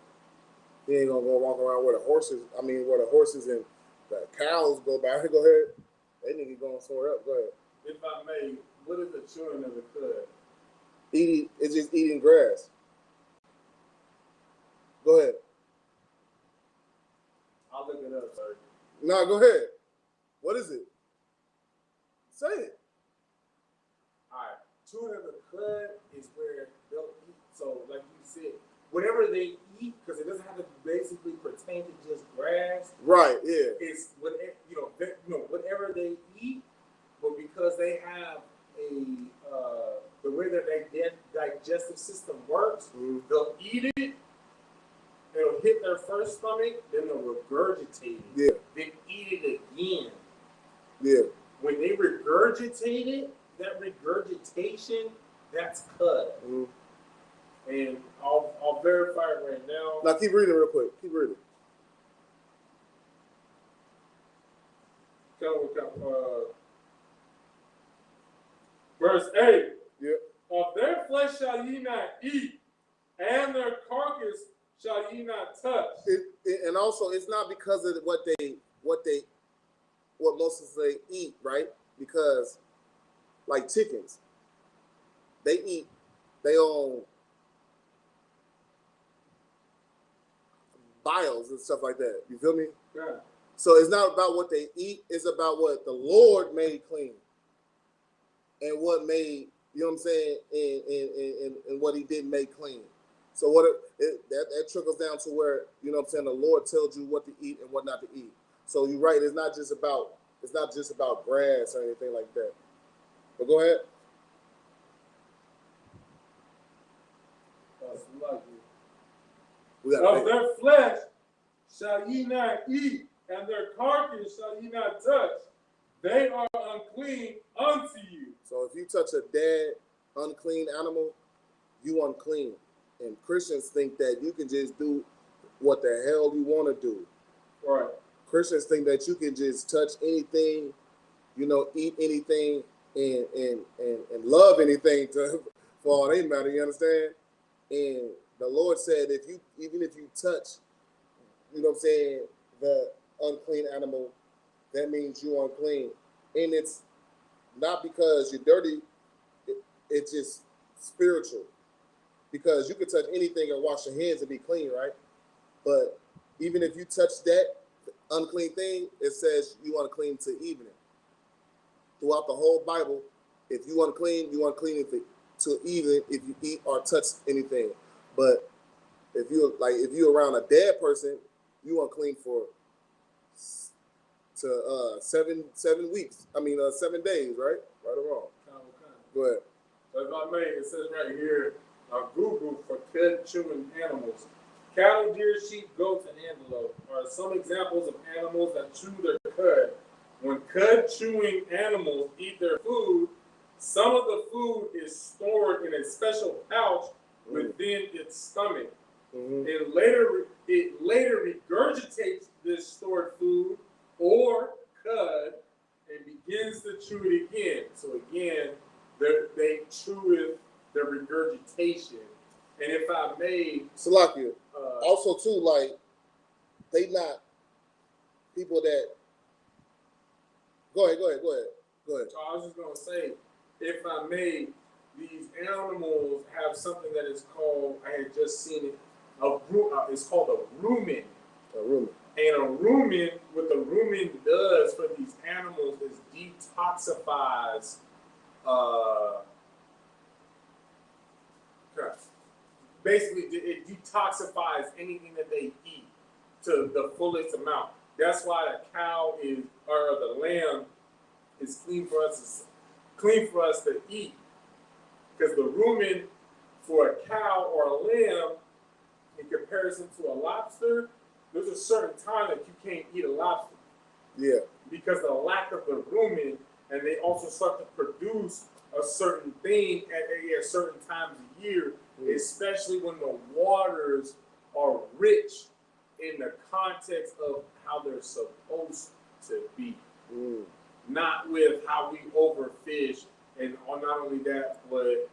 he ain't gonna go walk around where the horses. Where the horses and the cows go by. Go ahead. They nigga going somewhere else. Go ahead. If I may, what is the chewing of the cud? It's just eating grass. Go ahead. I'll look it up, sir. No, go ahead. What is it? Say it. All right. Chewing of the cud is where they'll eat. So, like you said, whatever they eat, because it doesn't have to basically pertain to just grass. Right. Yeah. It's whatever they eat, but because they have the way that their digestive system works, they'll eat it. It'll hit their first stomach, then they'll regurgitate it. Yeah. Then eat it again. Yeah. When they regurgitate it, that regurgitation, that's cud. Mm-hmm. And I'll verify it right now. Now keep reading real quick. Keep reading. Verse 8. Yeah. Of their flesh shall ye not eat, and their carcass shall ye not touch. And also, it's not because of what most of they eat, right? Because, like chickens, they eat their own biles and stuff like that. You feel me? Yeah. So it's not about what they eat; it's about what the Lord made clean, and what made, you know what I'm saying, and what He didn't make clean. So that trickles down to where, you know what I'm saying, the Lord tells you what to eat and what not to eat. So you're right; it's not just about grass or anything like that. But go ahead. Of their flesh shall ye not eat, and their carcass shall ye not touch. They are unclean unto you. So if you touch a dead, unclean animal, you unclean. And Christians think that you can just do what the hell you want to do. Right. Christians think that you can just touch anything, eat anything, and love anything for all they matter. You understand? And the Lord said, even if you touch, you know what I'm saying, the unclean animal, that means you're unclean. And it's not because you're dirty, it's just spiritual. Because you can touch anything and wash your hands and be clean, right? But even if you touch that unclean thing, it says you unclean to evening. Throughout the whole Bible, if you unclean to even if you eat or touch anything. But if you're around a dead person, you unclean for 7 weeks. 7 days, right? Right or wrong? Go ahead. So if I may, it says right here, Google for cud chewing animals. Cattle, deer, sheep, goats, and antelope are some examples of animals that chew their cud. When cud chewing animals eat their food, some of the food is stored in a special pouch within its stomach. Mm-hmm. It later regurgitates this stored food or cud also too, like, they not people that. Go ahead. So I was just gonna say, if I may, these animals have something that is called. I had just seen it. It's called a rumen. A rumen. And a rumen, what the rumen does for these animals is detoxifies. Basically, it detoxifies anything that they eat to the fullest amount. That's why a cow is, or the lamb is clean for us to eat. Because the rumen for a cow or a lamb, in comparison to a lobster, there's a certain time that you can't eat a lobster. Yeah. Because of the lack of the rumen, and they also start to produce a certain thing at certain times of year, especially when the waters are rich in the context of how they're supposed to be. Not with how we overfish, and not only that, but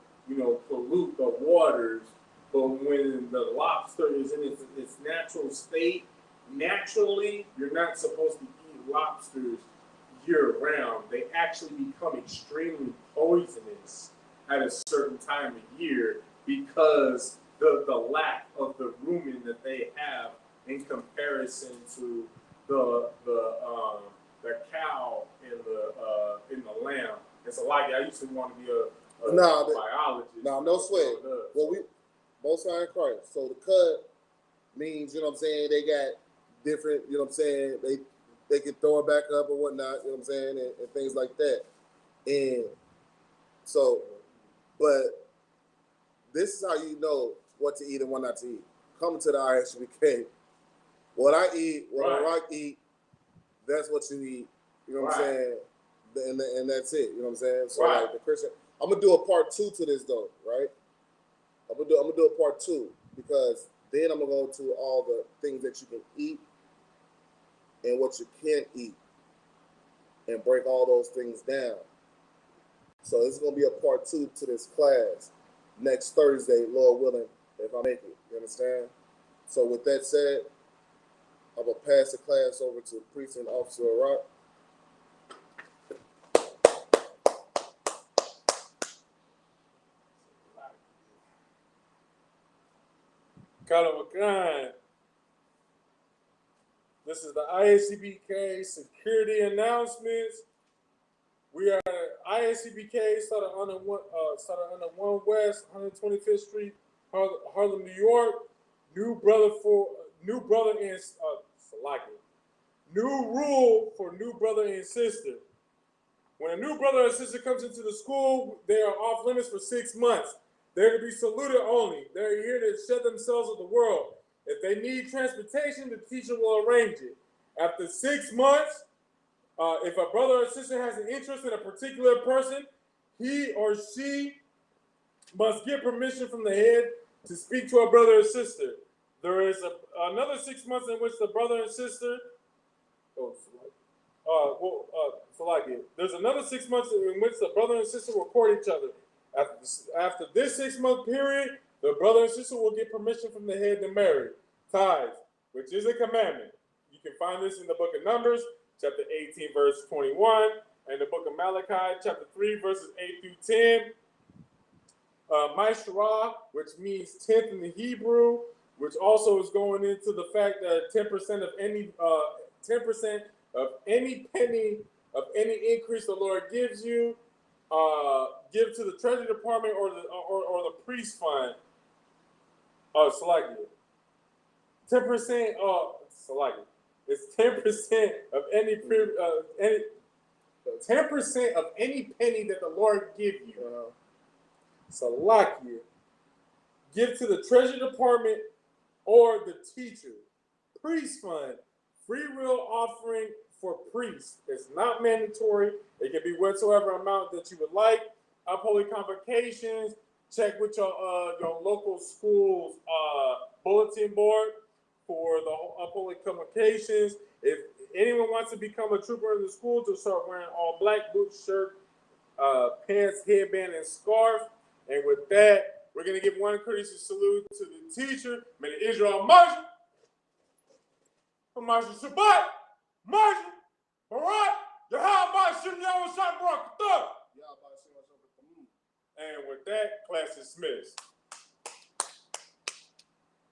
pollute the waters. But when the lobster is in its natural state, naturally, you're not supposed to eat lobsters year round. They actually become extremely poisonous at a certain time of year because the lack of the rumen that they have in comparison to the cow and the lamb. It's a lot. I used to want to be a biologist. No sweat. Well, we both sides of Christ. So the cut means, you know what I'm saying, they got different, you know what I'm saying, they can throw it back up or whatnot, you know what I'm saying, and things like that. And so, but this is how you know what to eat and what not to eat. Coming to the ISUPK, what I eat, what Right. Rock eat, that's what you eat. You know what I'm saying? And that's it. You know what I'm saying? So like the Christian, I'm gonna do a part 2 to this though, right? I'm gonna do a part 2 because then I'm gonna go to all the things that you can eat and what you can't eat and break all those things down. So this is gonna be a part 2 to this class next Thursday, Lord willing, if I make it. You understand? So with that said, I'm gonna pass the class over to Precinct Officer Rock. Kind of a kind. This is the ISUPK security announcements. We are ISUPK started on the 1 West 125th Street, Harlem, New York. New rule for new brother and sister. When a new brother or sister comes into the school, they are off limits for 6 months. They're to be saluted only. They're here to shed themselves with the world. If they need transportation, the teacher will arrange it. After 6 months, if a brother or sister has an interest in a particular person, he or she must get permission from the head to speak to a brother or sister. There is another 6 months in which the brother and sister. There's another 6 months in which the brother and sister will court each other. After this 6 month period, the brother and sister will get permission from the head to marry. Tithes, which is a commandment. You can find this in the book of Numbers, chapter 18, verse 21, and the book of Malachi, chapter 3, verses 8 through 10. Maishra, which means 10th in the Hebrew, which also is going into the fact that 10% of any penny of any increase the Lord gives you, give to the Treasury Department or the priest fund. Select it. 10%. Select it. It's 10% of any 10% of any penny that the Lord give you. Salakia, give to the Treasury Department or the teacher. Priest fund, free will offering for priests. It's not mandatory. It can be whatsoever amount that you would like. Upholy convocations, check with your local school's bulletin board for the upholy convocations. If anyone wants to become a trooper in the school, to start wearing all black, boots, shirt, pants, headband, and scarf. And with that, we're going to give one courtesy salute to the teacher. May the Israel march. Marshal Shabbat, Marshal, Barak, Yahweh Shem Yahweh Shabbat. And with that, class is dismissed.